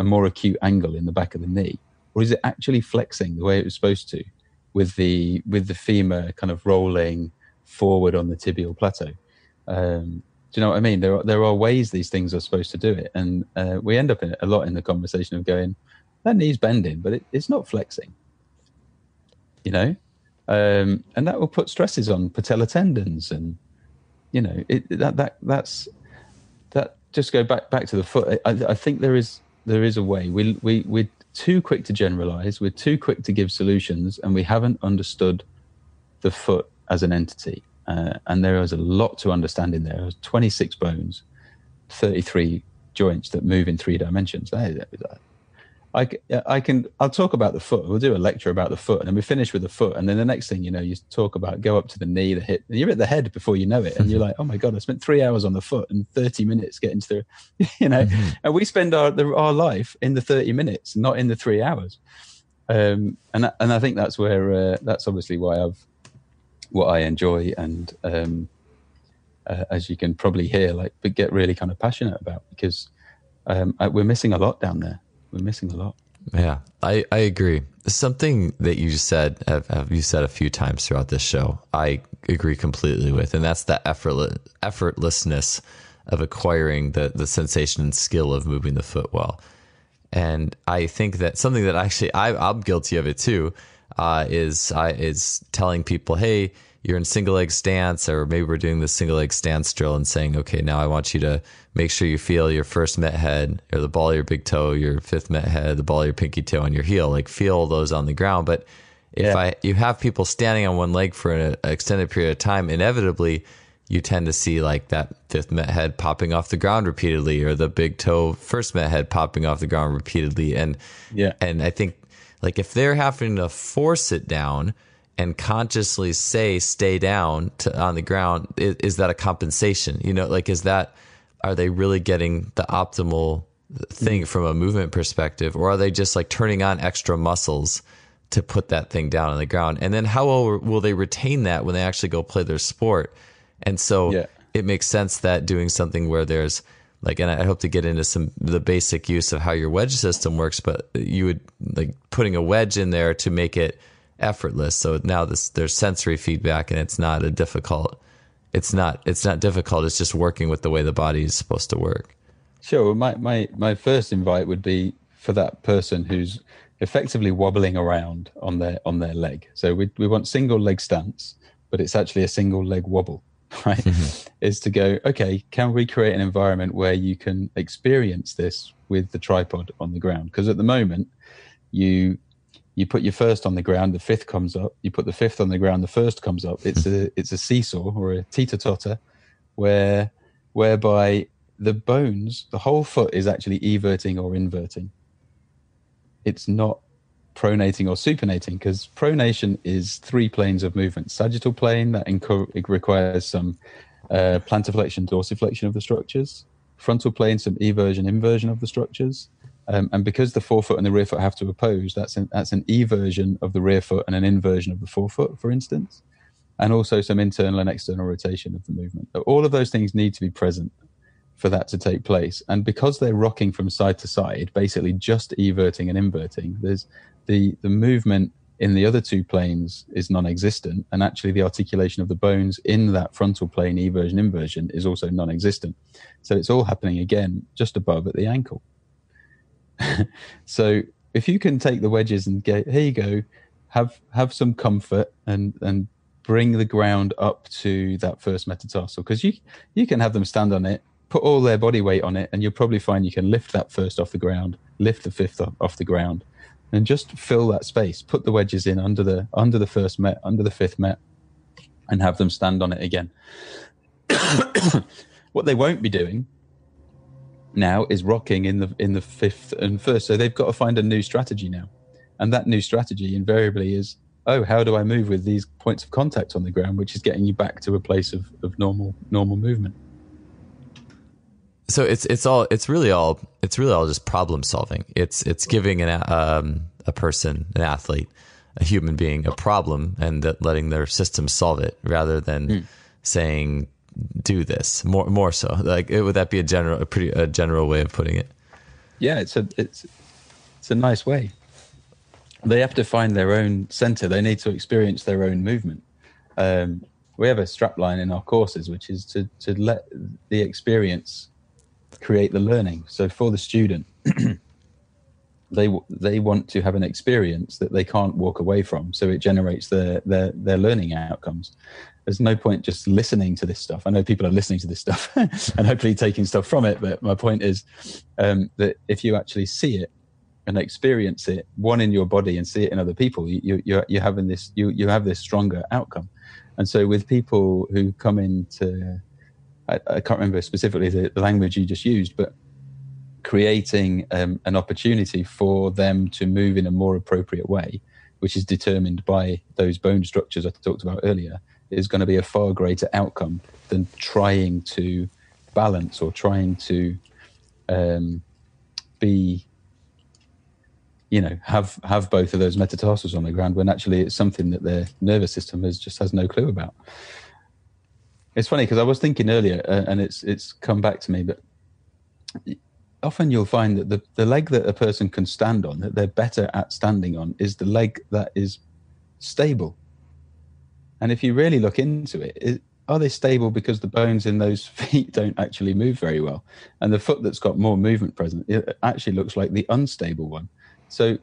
more acute angle in the back of the knee, or is it actually flexing the way it was supposed to, with the femur kind of rolling forward on the tibial plateau? Do you know what I mean? There are ways these things are supposed to do it, and we end up a lot in the conversation of going, that knee's bending, but it's not flexing, and that will put stresses on patellar tendons, and that just go back to the foot. I think there is a way. We're too quick to generalize. We're too quick to give solutions, and we haven't understood the foot as an entity. And there is a lot to understand in there. There's 26 bones, 33 joints that move in 3 dimensions. I'll talk about the foot. We'll do a lecture about the foot, and then we finish with the foot. And then the next thing, you talk about, go up to the knee, the hip, and you're at the head before you know it. And you're like, oh my God, I spent 3 hours on the foot and 30 minutes getting to and we spend our life in the 30 minutes, not in the 3 hours. And I think that's where, that's obviously what I enjoy. And as you can probably hear, but get really kind of passionate about, because we're missing a lot down there. We're missing a lot. Yeah, I agree. Something that you said, you said a few times throughout this show, I agree completely with, and that's the effortlessness of acquiring the sensation and skill of moving the foot well. And I think that something that actually I'm guilty of it too, is telling people, hey, you're in single leg stance, or maybe we're doing the single leg stance drill, and saying, okay, now I want you to make sure you feel your first met head, or the ball of your big toe, your fifth met head, the ball of your pinky toe, and your heel. Like, feel those on the ground. But if you have people standing on one leg for an extended period of time, inevitably you tend to see like that fifth met head popping off the ground repeatedly, or the big toe first met head popping off the ground repeatedly. And I think, like, if they're having to force it down and consciously stay down on the ground, is that a compensation? Are they really getting the optimal thing from a movement perspective, or are they just like turning on extra muscles to put that thing down on the ground? And then how will they retain that when they actually go play their sport? And so it makes sense that doing something where there's Like, and I hope to get into the basic use of how your wedge system works, but you would like putting a wedge in there to make it effortless. So now there's sensory feedback, and it's not difficult. It's not difficult. It's just working with the way the body is supposed to work. Sure. My first invite would be for that person who's effectively wobbling around on their leg. So we want single leg stance, but it's actually a single leg wobble, right? Mm-hmm. Is to go, okay, can we create an environment where you can experience this with the tripod on the ground? Because at the moment, you put your first on the ground, the fifth comes up. You put the fifth on the ground, the first comes up. It's a seesaw or a teeter-totter, whereby the bones, the whole foot is actually everting or inverting. It's not pronating or supinating, because pronation is 3 planes of movement. Sagittal plane, that it requires some plantarflexion, dorsiflexion of the structures. Frontal plane, some eversion, inversion of the structures. And because the forefoot and the rear foot have to oppose, that's an eversion of the rear foot and an inversion of the forefoot, for instance. And also some internal and external rotation of the movement. So all of those things need to be present for that to take place. And because they're rocking from side to side, basically just everting and inverting, there's the movement in the other 2 planes is non-existent, and actually the articulation of the bones in that frontal plane eversion inversion is also non-existent. So it's all happening again just above at the ankle. So if you can take the wedges and go, here you go, have some comfort and bring the ground up to that first metatarsal, because you can have them stand on it, put all their body weight on it, and you'll probably find you can lift that first off the ground, lift the fifth off the ground, and just fill that space. Put the wedges in under the first met, under the fifth met, and have them stand on it again. What they won't be doing now is rocking in the fifth and first. So they've got to find a new strategy now, and that new strategy invariably is, oh, how do I move with these points of contact on the ground, which is getting you back to a place of normal movement. So it's really all just problem solving. It's giving a person, an athlete, a human being, a problem, and letting their system solve it, rather than saying do this. More so, like, would that be a general way of putting it? Yeah, it's a nice way. They have to find their own center. They need to experience their own movement. We have a strapline in our courses, which is to let the experience create the learning. So for the student, they want to have an experience that they can't walk away from. So it generates their learning outcomes. There's no point just listening to this stuff. I know people are listening to this stuff and hopefully taking stuff from it. But my point is that if you actually see it and experience it, one, in your body, and see it in other people, you're having this, you have this stronger outcome. And so with people who come into, I can't remember specifically the language you just used, but creating an opportunity for them to move in a more appropriate way, which is determined by those bone structures I talked about earlier, is going to be a far greater outcome than trying to balance or trying to be, have both of those metatarsals on the ground, when actually it's something that their nervous system has no clue about. It's funny because I was thinking earlier, and it's come back to me, but often you'll find that the leg that a person can stand on, that they're better at standing on, is the leg that is stable. And if you really look into it, are they stable because the bones in those feet don't actually move very well? And the foot that's got more movement present, it actually looks like the unstable one. So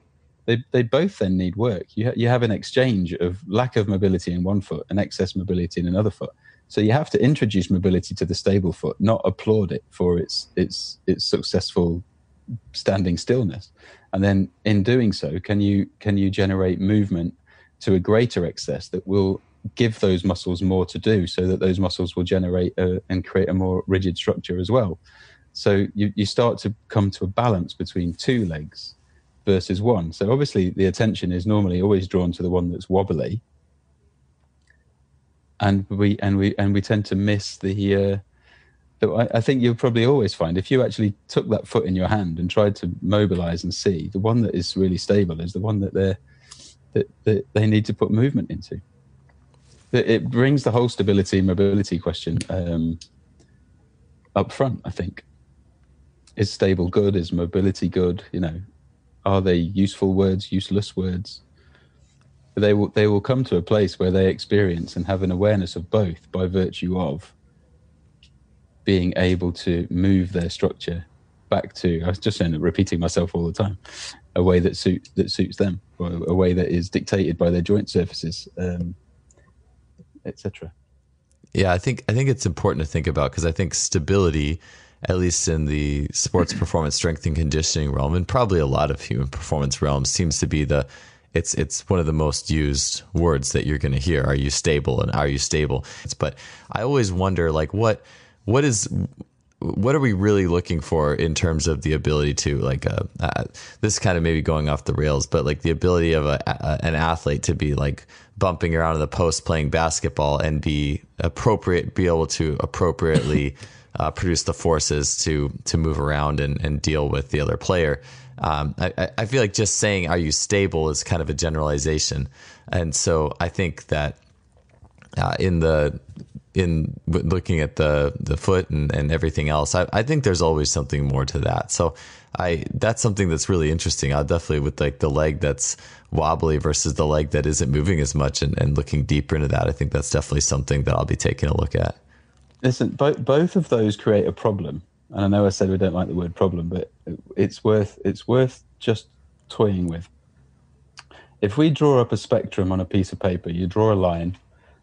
they both then need work. You have an exchange of lack of mobility in one foot and excess mobility in another foot. So you have to introduce mobility to the stable foot, not applaud it for its successful standing stillness. And then in doing so, can you generate movement to a greater excess that will give those muscles more to do, so that those muscles will generate and create a more rigid structure as well. So you start to come to a balance between 2 legs versus 1. So obviously the attention is normally always drawn to the one that's wobbly, and we tend to miss the I think you'll probably always find, if you actually took that foot in your hand and tried to mobilize and see, the one that is really stable is the one that they need to put movement into. It brings the whole stability mobility question up front, I think. Is stable good? Is mobility good? Are they useful words, useless words? They will come to a place where they experience and have an awareness of both by virtue of being able to move their structure back to, I was just saying, repeating myself all the time, a way that suits them, or a way that is dictated by their joint surfaces, etc. Yeah, I think it's important to think about, because I think stability, at least in the sports performance strength and conditioning realm, and probably a lot of human performance realms, seems to be it's one of the most used words that you're going to hear. Are you stable? And are you stable? But I always wonder, like, what are we really looking for in terms of the ability to, like, this kind of maybe going off the rails, but like the ability of an athlete to be like bumping around in the post playing basketball and be able to appropriately produce the forces to move around and deal with the other player. I feel like just saying, are you stable, is kind of a generalization. And so I think that in looking at the foot and everything else, I think there's always something more to that. So that's something that's really interesting. I'll definitely, with like the leg that's wobbly versus the leg that isn't moving as much, and looking deeper into that, I think that's definitely something that I'll be taking a look at. Listen, both of those create a problem. And I know I said we don't like the word problem, but it's worth just toying with. If we draw up a spectrum on a piece of paper, you draw a line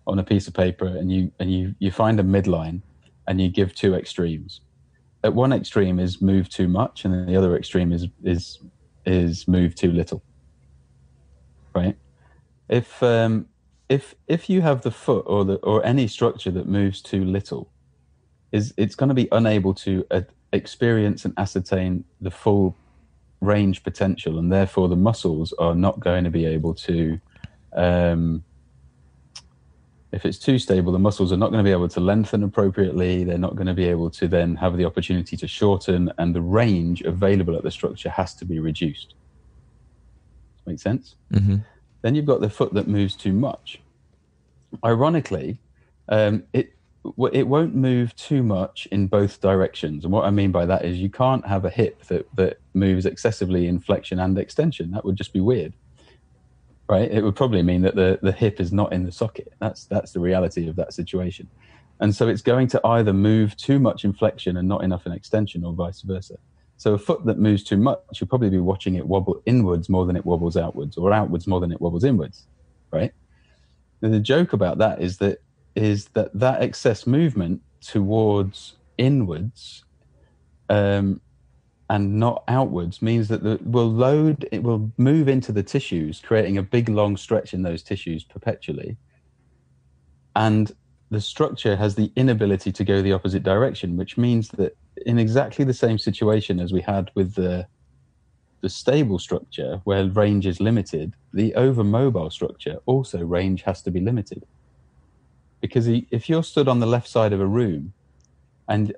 on a piece of paper, and you find a midline, and you give two extremes. At one extreme is move too much, and then the other extreme is move too little. Right? If you have the foot or any structure that moves too little, it's going to be unable to experience and ascertain the full range potential, and therefore the muscles are not going to be able to. If it's too stable, the muscles are not going to be able to lengthen appropriately. They're not going to be able to then have the opportunity to shorten, and the range available at the structure has to be reduced. Make sense? Mm-hmm. Then you've got the foot that moves too much. Ironically, it won't move too much in both directions. And what I mean by that is you can't have a hip that moves excessively in flexion and extension. That would just be weird. Right? It would probably mean that the hip is not in the socket. That's the reality of that situation. And so it's going to either move too much in flexion and not enough in extension, or vice versa. So a foot that moves too much, you'll probably be watching it wobble inwards more than it wobbles outwards, or outwards more than it wobbles inwards. Right? And the joke about that is that excess movement towards inwards and not outwards means that it will move into the tissues, creating a big long stretch in those tissues perpetually. And the structure has the inability to go the opposite direction, which means that in exactly the same situation as we had with the stable structure, where range is limited, the overmobile structure also range has to be limited. Because if you're stood on the left side of a room and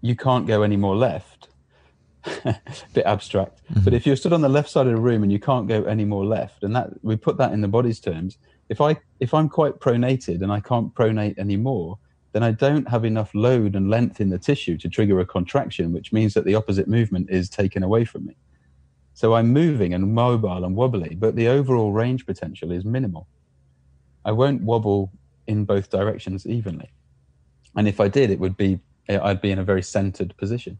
you can't go any more left, a bit abstract, mm-hmm. But if you're stood on the left side of the room and you can't go any more left, and that we put that in the body's terms, if I'm quite pronated and I can't pronate anymore, then I don't have enough load and length in the tissue to trigger a contraction, which means that the opposite movement is taken away from me. So I'm moving and mobile and wobbly, but the overall range potential is minimal. I won't wobble in both directions evenly. And if I did, I'd be in a very centered position.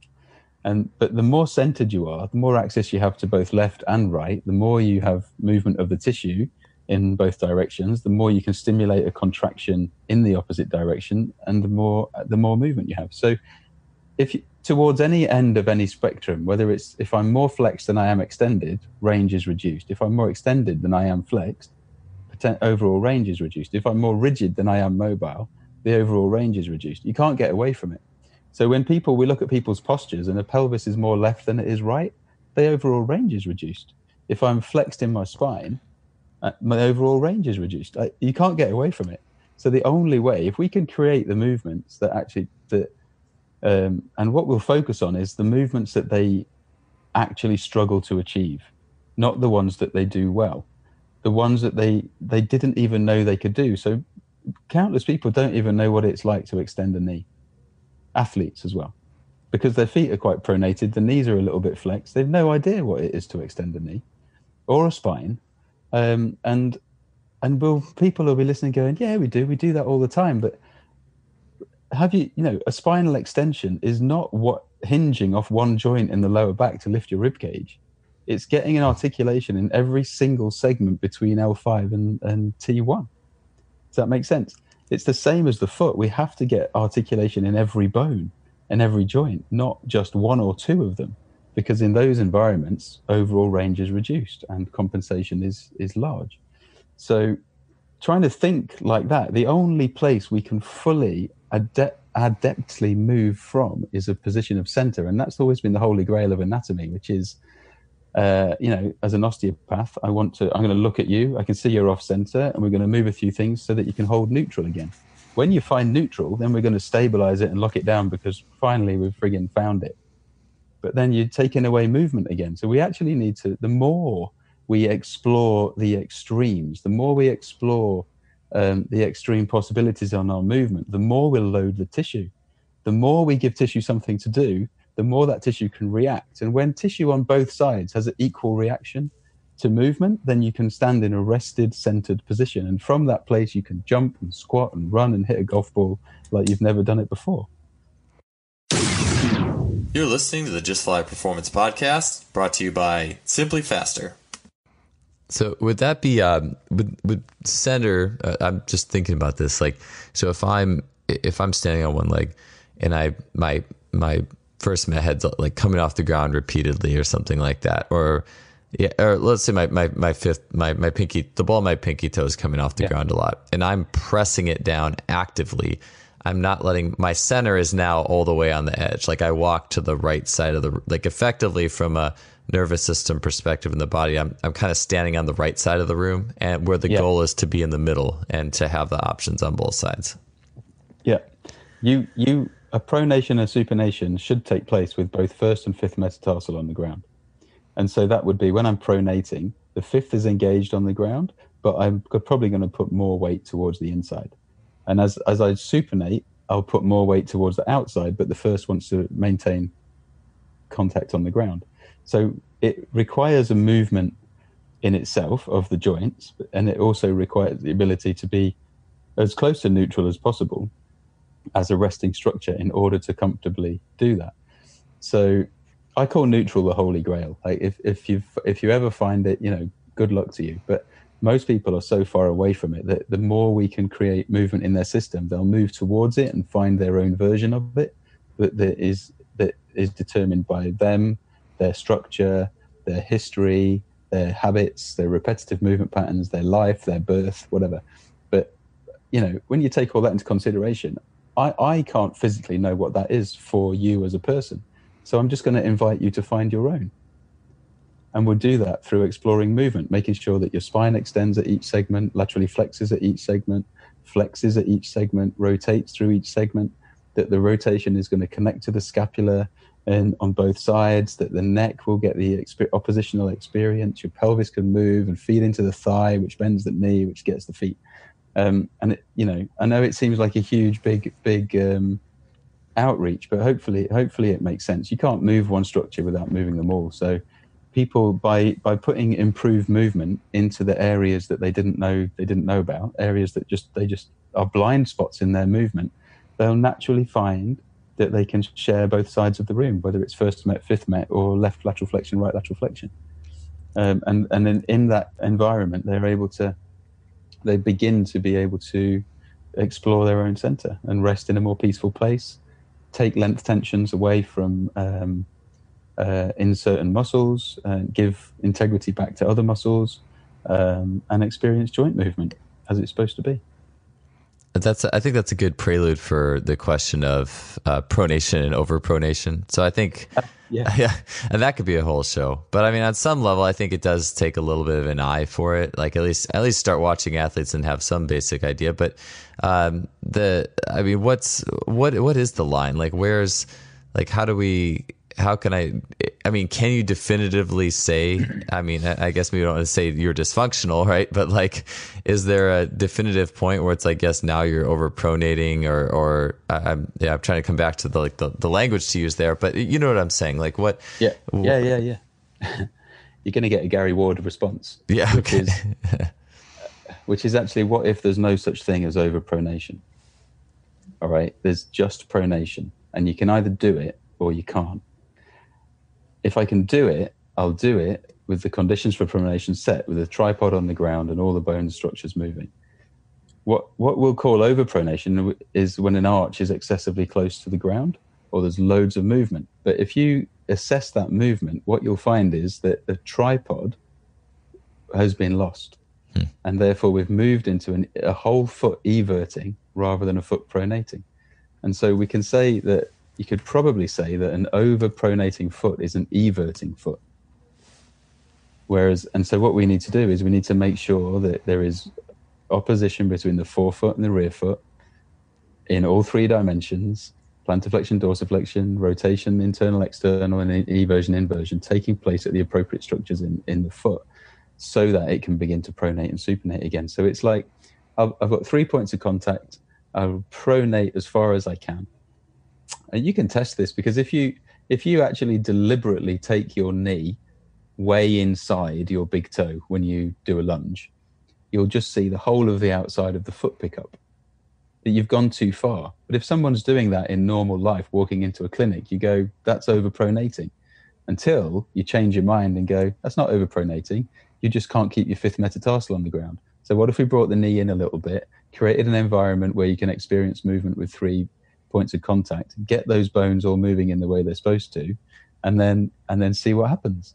But the more centered you are, the more access you have to both left and right, the more you have movement of the tissue in both directions, the more you can stimulate a contraction in the opposite direction, and the more movement you have. So towards any end of any spectrum, if I'm more flexed than I am extended, range is reduced. If I'm more extended than I am flexed, overall range is reduced. If I'm more rigid than I am mobile, the overall range is reduced. You can't get away from it. So when we look at people's postures and the pelvis is more left than it is right, the overall range is reduced. If I'm flexed in my spine, my overall range is reduced. You can't get away from it. So the only way, if we can create the movements and what we'll focus on is the movements that they actually struggle to achieve, not the ones that they do well, the ones that they didn't even know they could do. So countless people don't even know what it's like to extend a knee. Athletes as well. because their feet are quite pronated, the knees are a little bit flexed. They've no idea what it is to extend a knee or a spine. And people will be listening going, yeah, we do that all the time. But have you, a spinal extension is not what hinging off one joint in the lower back to lift your rib cage. It's getting an articulation in every single segment between L5 and T1. Does that make sense? It's the same as the foot. We have to get articulation in every bone and every joint, not just one or two of them, because in those environments, overall range is reduced and compensation is large. So trying to think like that, the only place we can fully adeptly move from is a position of center. And that's always been the holy grail of anatomy, which is, as an osteopath, I'm going to look at you, I can see you're off center, and we're going to move a few things so that you can hold neutral again. When you find neutral, then we're going to stabilize it and lock it down because finally we've friggin' found it. But then you're taking away movement again. So we actually need to, the more we explore the extremes, the more we explore the extreme possibilities on our movement, the more we'll load the tissue. The more we give tissue something to do, the more that tissue can react. And when tissue on both sides has an equal reaction to movement, then you can stand in a rested, centered position. And from that place, you can jump and squat and run and hit a golf ball like you've never done it before. You're listening to the Just Fly Performance Podcast, brought to you by Simply Faster. So would that be would center? I'm just thinking about this. Like, so if I'm standing on one leg, and my first met head's like coming off the ground repeatedly or something like that, or let's say my pinky, the ball of my pinky toe is coming off the ground a lot, and I'm pressing it down actively. I'm not letting, my center is now all the way on the edge. Like I walk to the right side of like effectively from a nervous system perspective in the body, I'm kind of standing on the right side of the room, and where the goal is to be in the middle and to have the options on both sides. Yeah. A pronation and a supination should take place with both first and fifth metatarsal on the ground. And so that would be when I'm pronating, the fifth is engaged on the ground, but I'm probably going to put more weight towards the inside. And as I supinate, I'll put more weight towards the outside, but the first wants to maintain contact on the ground. So it requires a movement in itself of the joints, and it also requires the ability to be as close to neutral as possible as a resting structure in order to comfortably do that. So I call neutral the holy grail. Like if you ever find it, good luck to you. But most people are so far away from it that the more we can create movement in their system, they'll move towards it and find their own version of it that is determined by them, their structure, their history, their habits, their repetitive movement patterns, their life, their birth, whatever. But when you take all that into consideration, I can't physically know what that is for you as a person. So I'm just going to invite you to find your own. And we'll do that through exploring movement, making sure that your spine extends at each segment, laterally flexes at each segment, flexes at each segment, rotates through each segment, that the rotation is going to connect to the scapula and on both sides, that the neck will get the oppositional experience, your pelvis can move and feed into the thigh, which bends the knee, which gets the feet. And I know it seems like a huge, big outreach, but hopefully it makes sense. You can't move one structure without moving them all. So people, by putting improved movement into the areas that they didn't know about, areas that they just are blind spots in their movement, they'll naturally find that they can share both sides of the room, whether it's first met, fifth met, or left lateral flexion, right lateral flexion. And then in that environment, they begin to be able to explore their own center and rest in a more peaceful place, take length tensions away from in certain muscles, give integrity back to other muscles, and experience joint movement as it's supposed to be. I think that's a good prelude for the question of pronation and overpronation. So I think, yeah, and that could be a whole show. But I mean, on some level, I think it does take a little bit of an eye for it. Like at least start watching athletes and have some basic idea. But what is the line? Like how can I, I mean, can you definitively say, I mean, I guess we don't want to say you're dysfunctional, right? But like, is there a definitive point where it's like, yes, now you're overpronating, or I'm trying to come back to the language to use there, but you know what I'm saying? Like what? Yeah. You're going to get a Gary Ward response. Yeah. Okay. Which is actually, what if there's no such thing as overpronation? All right. There's just pronation, and you can either do it or you can't. If I can do it, I'll do it with the conditions for pronation set, with a tripod on the ground and all the bone structures moving. What we'll call overpronation is when an arch is excessively close to the ground or there's loads of movement. But if you assess that movement, what you'll find is that the tripod has been lost. And therefore we've moved into a whole foot everting rather than a foot pronating. And so we can say that, you could probably say that an overpronating foot is an everting foot. And so what we need to do is we need to make sure that there is opposition between the forefoot and the rear foot in all three dimensions: plantar flexion, dorsiflexion, rotation, internal, external, and eversion, inversion, taking place at the appropriate structures in the foot, so that it can begin to pronate and supinate again. So it's like, I've got 3 points of contact. I'll pronate as far as I can. And you can test this, because if you actually deliberately take your knee way inside your big toe when you do a lunge, you'll just see the whole of the outside of the foot pick up. That you've gone too far. But if someone's doing that in normal life, walking into a clinic, you go, that's overpronating. Until you change your mind and go, that's not overpronating. You just can't keep your fifth metatarsal on the ground. So what if we brought the knee in a little bit, created an environment where you can experience movement with 3 points of contact, get those bones all moving in the way they're supposed to, and then see what happens.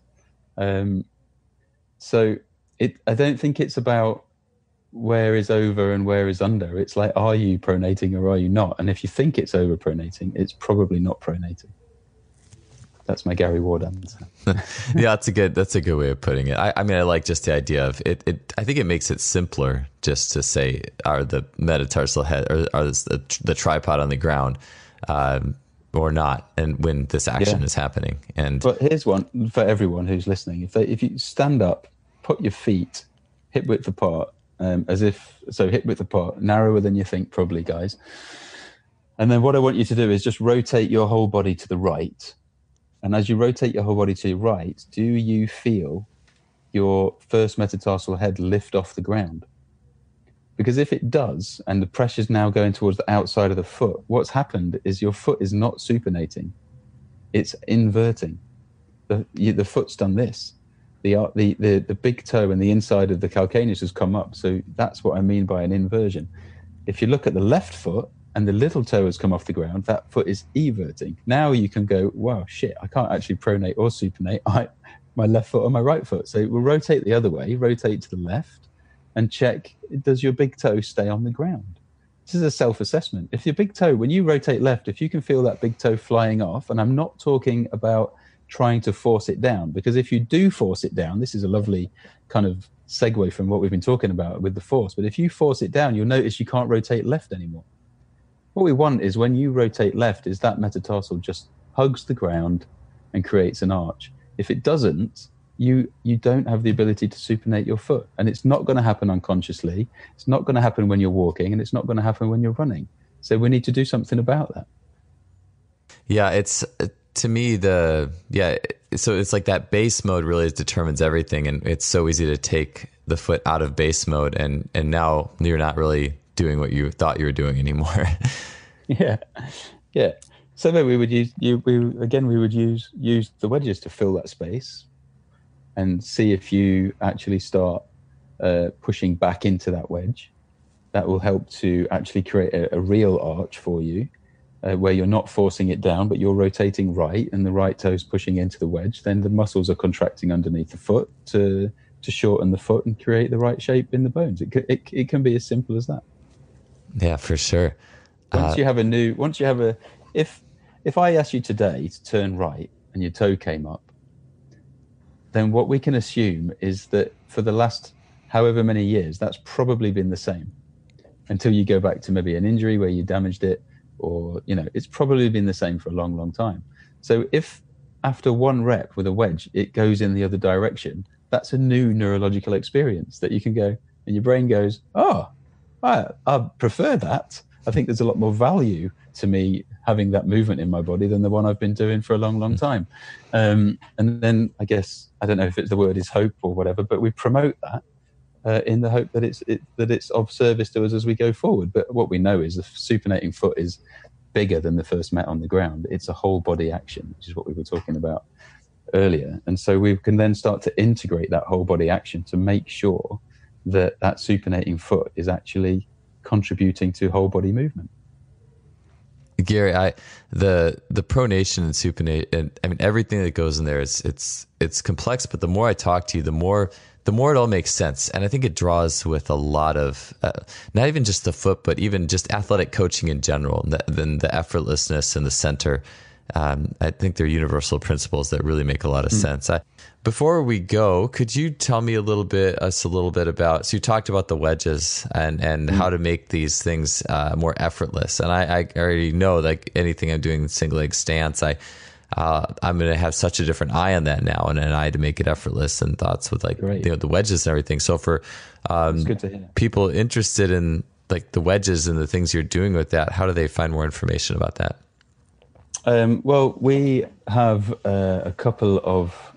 So I don't think it's about where is over and where is under. It's like, are you pronating or are you not? And if you think it's overpronating, it's probably not pronating. That's my Gary Ward answer. Yeah, that's a good way of putting it. I mean, I like just the idea of it. I think it makes it simpler just to say, are the metatarsal head, or are the tripod on the ground, or not, and when this action is happening. But here's one for everyone who's listening: if you stand up, put your feet hip width apart, hip width apart, narrower than you think, probably, guys. And then what I want you to do is just rotate your whole body to the right. And as you rotate your whole body to your right, do you feel your first metatarsal head lift off the ground? Because if it does, and the pressure's now going towards the outside of the foot, what's happened is your foot is not supinating. It's inverting. The foot's done this. The big toe and the inside of the calcaneus has come up. So that's what I mean by an inversion. If you look at the left foot, and the little toe has come off the ground, that foot is everting. Now you can go, wow, shit, I can't actually pronate or supinate my left foot or my right foot. So we'll rotate the other way, rotate to the left, and check, does your big toe stay on the ground? This is a self-assessment. If your big toe, when you rotate left, if you can feel that big toe flying off, and I'm not talking about trying to force it down, because if you do force it down, this is a lovely kind of segue from what we've been talking about with the force, but if you force it down, you'll notice you can't rotate left anymore. What we want is, when you rotate left, is that metatarsal just hugs the ground and creates an arch. If it doesn't, you don't have the ability to supinate your foot. And it's not going to happen unconsciously. It's not going to happen when you're walking, and it's not going to happen when you're running. So we need to do something about that. Yeah, it's, to me, so it's like that base mode really determines everything. And it's so easy to take the foot out of base mode, and now you're not really doing what you thought you were doing anymore. Yeah. So then we would use the wedges to fill that space, and see if you actually start pushing back into that wedge. That will help to actually create a real arch for you, where you're not forcing it down, but you're rotating right, and the right toe's pushing into the wedge. Then the muscles are contracting underneath the foot to shorten the foot and create the right shape in the bones. It can be as simple as that. Yeah, for sure. If I asked you today to turn right and your toe came up, then what we can assume is that for the last however many years, that's probably been the same, until you go back to maybe an injury where you damaged it, or, it's probably been the same for a long, long time. So if after one rep with a wedge, it goes in the other direction. That's a new neurological experience that you can go, and your brain goes, oh, I prefer that. I think there's a lot more value to me having that movement in my body than the one I've been doing for a long, long time. And then I guess, I don't know if the word is hope or whatever, but we promote that in the hope that it's of service to us as we go forward. But what we know is the supinating foot is bigger than the first met on the ground. It's a whole body action, which is what we were talking about earlier. And so we can then start to integrate that whole body action to make sure that supinating foot is actually contributing to whole body movement. Gary, the pronation and supinate, and I mean everything that goes in there it's complex. But the more I talk to you, the more it all makes sense, and I think it draws with a lot of not even just the foot, but even just athletic coaching in general. Then the effortlessness and the center. I think they're universal principles that really make a lot of sense. Before we go, could you tell me a little bit about, so you talked about the wedges and how to make these things more effortless. And I already know, like anything I'm doing in single leg stance, I'm going to have such a different eye on that now, and an eye to make it effortless, and thoughts with like the wedges and everything. So for good to hear. People interested in like the wedges and the things you're doing with that, how do they find more information about that? Well, we have a couple of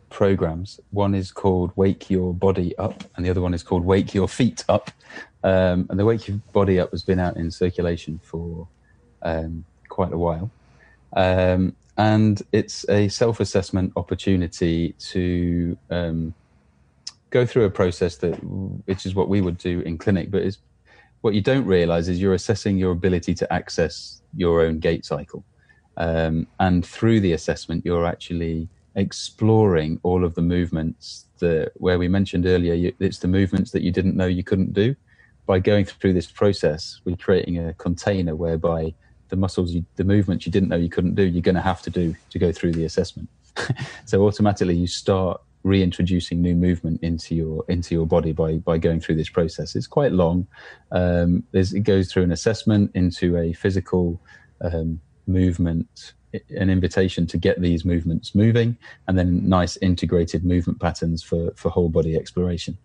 programs. One is called Wake Your Body Up, and the other one is called Wake Your Feet Up. And the Wake Your Body Up has been out in circulation for quite a while. And it's a self-assessment opportunity to go through a process which is what we would do in clinic, but what you don't realize is you're assessing your ability to access your own gait cycle. And through the assessment, you're actually exploring all of the movements where we mentioned earlier, it's the movements that you didn't know you couldn't do. By going through this process, we're creating a container whereby the movements you didn't know you couldn't do, you're going to have to do to go through the assessment. So automatically you start reintroducing new movement into your body by going through this process. It's quite long. It goes through an assessment into a physical movement, an invitation to get these movements moving, and then nice integrated movement patterns for whole body exploration.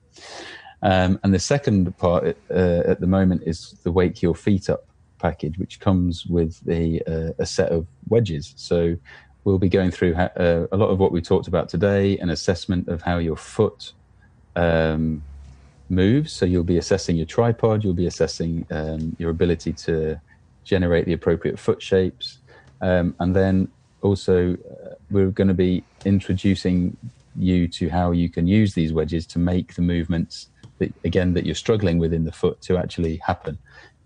And the second part at the moment is the Wake Your Feet Up package, which comes with a set of wedges. So we'll be going through a lot of what we talked about today, an assessment of how your foot moves. So you'll be assessing your tripod, you'll be assessing your ability to generate the appropriate foot shapes. And then also we're going to be introducing you to how you can use these wedges to make the movements that you're struggling with in the foot to actually happen.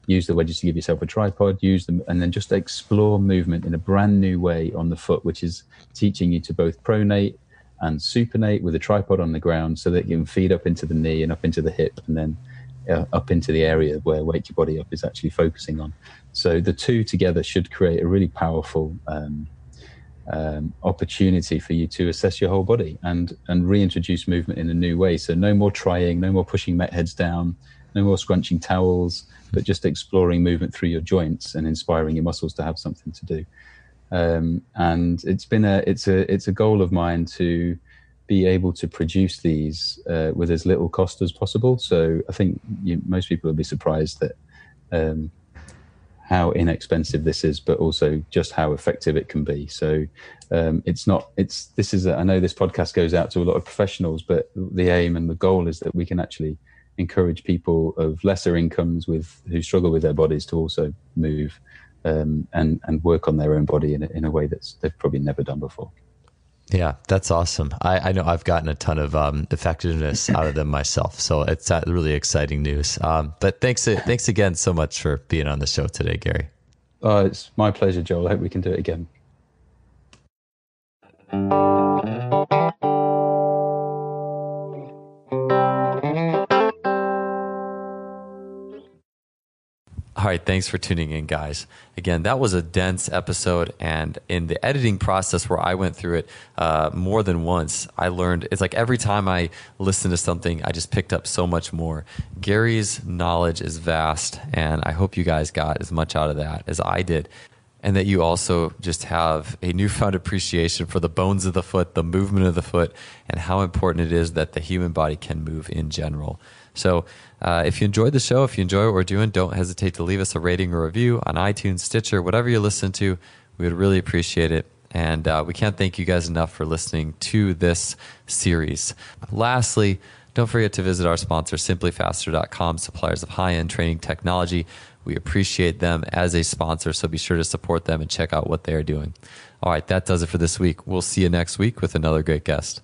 Use the wedges to give yourself a tripod, use them, and then just explore movement in a brand new way on the foot, which is teaching you to both pronate and supinate with a tripod on the ground so that you can feed up into the knee and up into the hip, and then up into the area where Wake Your Body Up is actually focusing on. So the two together should create a really powerful opportunity for you to assess your whole body and reintroduce movement in a new way. So no more trying, no more pushing met heads down, no more scrunching towels, but just exploring movement through your joints and inspiring your muscles to have something to do. And it's a goal of mine to be able to produce these with as little cost as possible. So I think most people will be surprised that how inexpensive this is, but also just how effective it can be. So I know this podcast goes out to a lot of professionals, but the aim and the goal is that we can actually encourage people of lesser incomes who struggle with their bodies to also move and work on their own body in a way that they've probably never done before. Yeah, that's awesome. I know I've gotten a ton of effectiveness out of them myself, so it's really exciting news. But thanks again so much for being on the show today, Gary. It's my pleasure, Joel. I hope we can do it again. All right, thanks for tuning in, guys. Again, that was a dense episode, and in the editing process where I went through it more than once, I learned, it's like every time I listened to something, I just picked up so much more. Gary's knowledge is vast, and I hope you guys got as much out of that as I did. and that you also just have a newfound appreciation for the bones of the foot, the movement of the foot, and how important it is that the human body can move in general. So if you enjoyed the show, if you enjoy what we're doing, don't hesitate to leave us a rating or review on iTunes, Stitcher, whatever you listen to. We would really appreciate it. And we can't thank you guys enough for listening to this series. Lastly, don't forget to visit our sponsor, simplyfaster.com, suppliers of high-end training technology. We appreciate them as a sponsor, so be sure to support them and check out what they are doing. All right, that does it for this week. We'll see you next week with another great guest.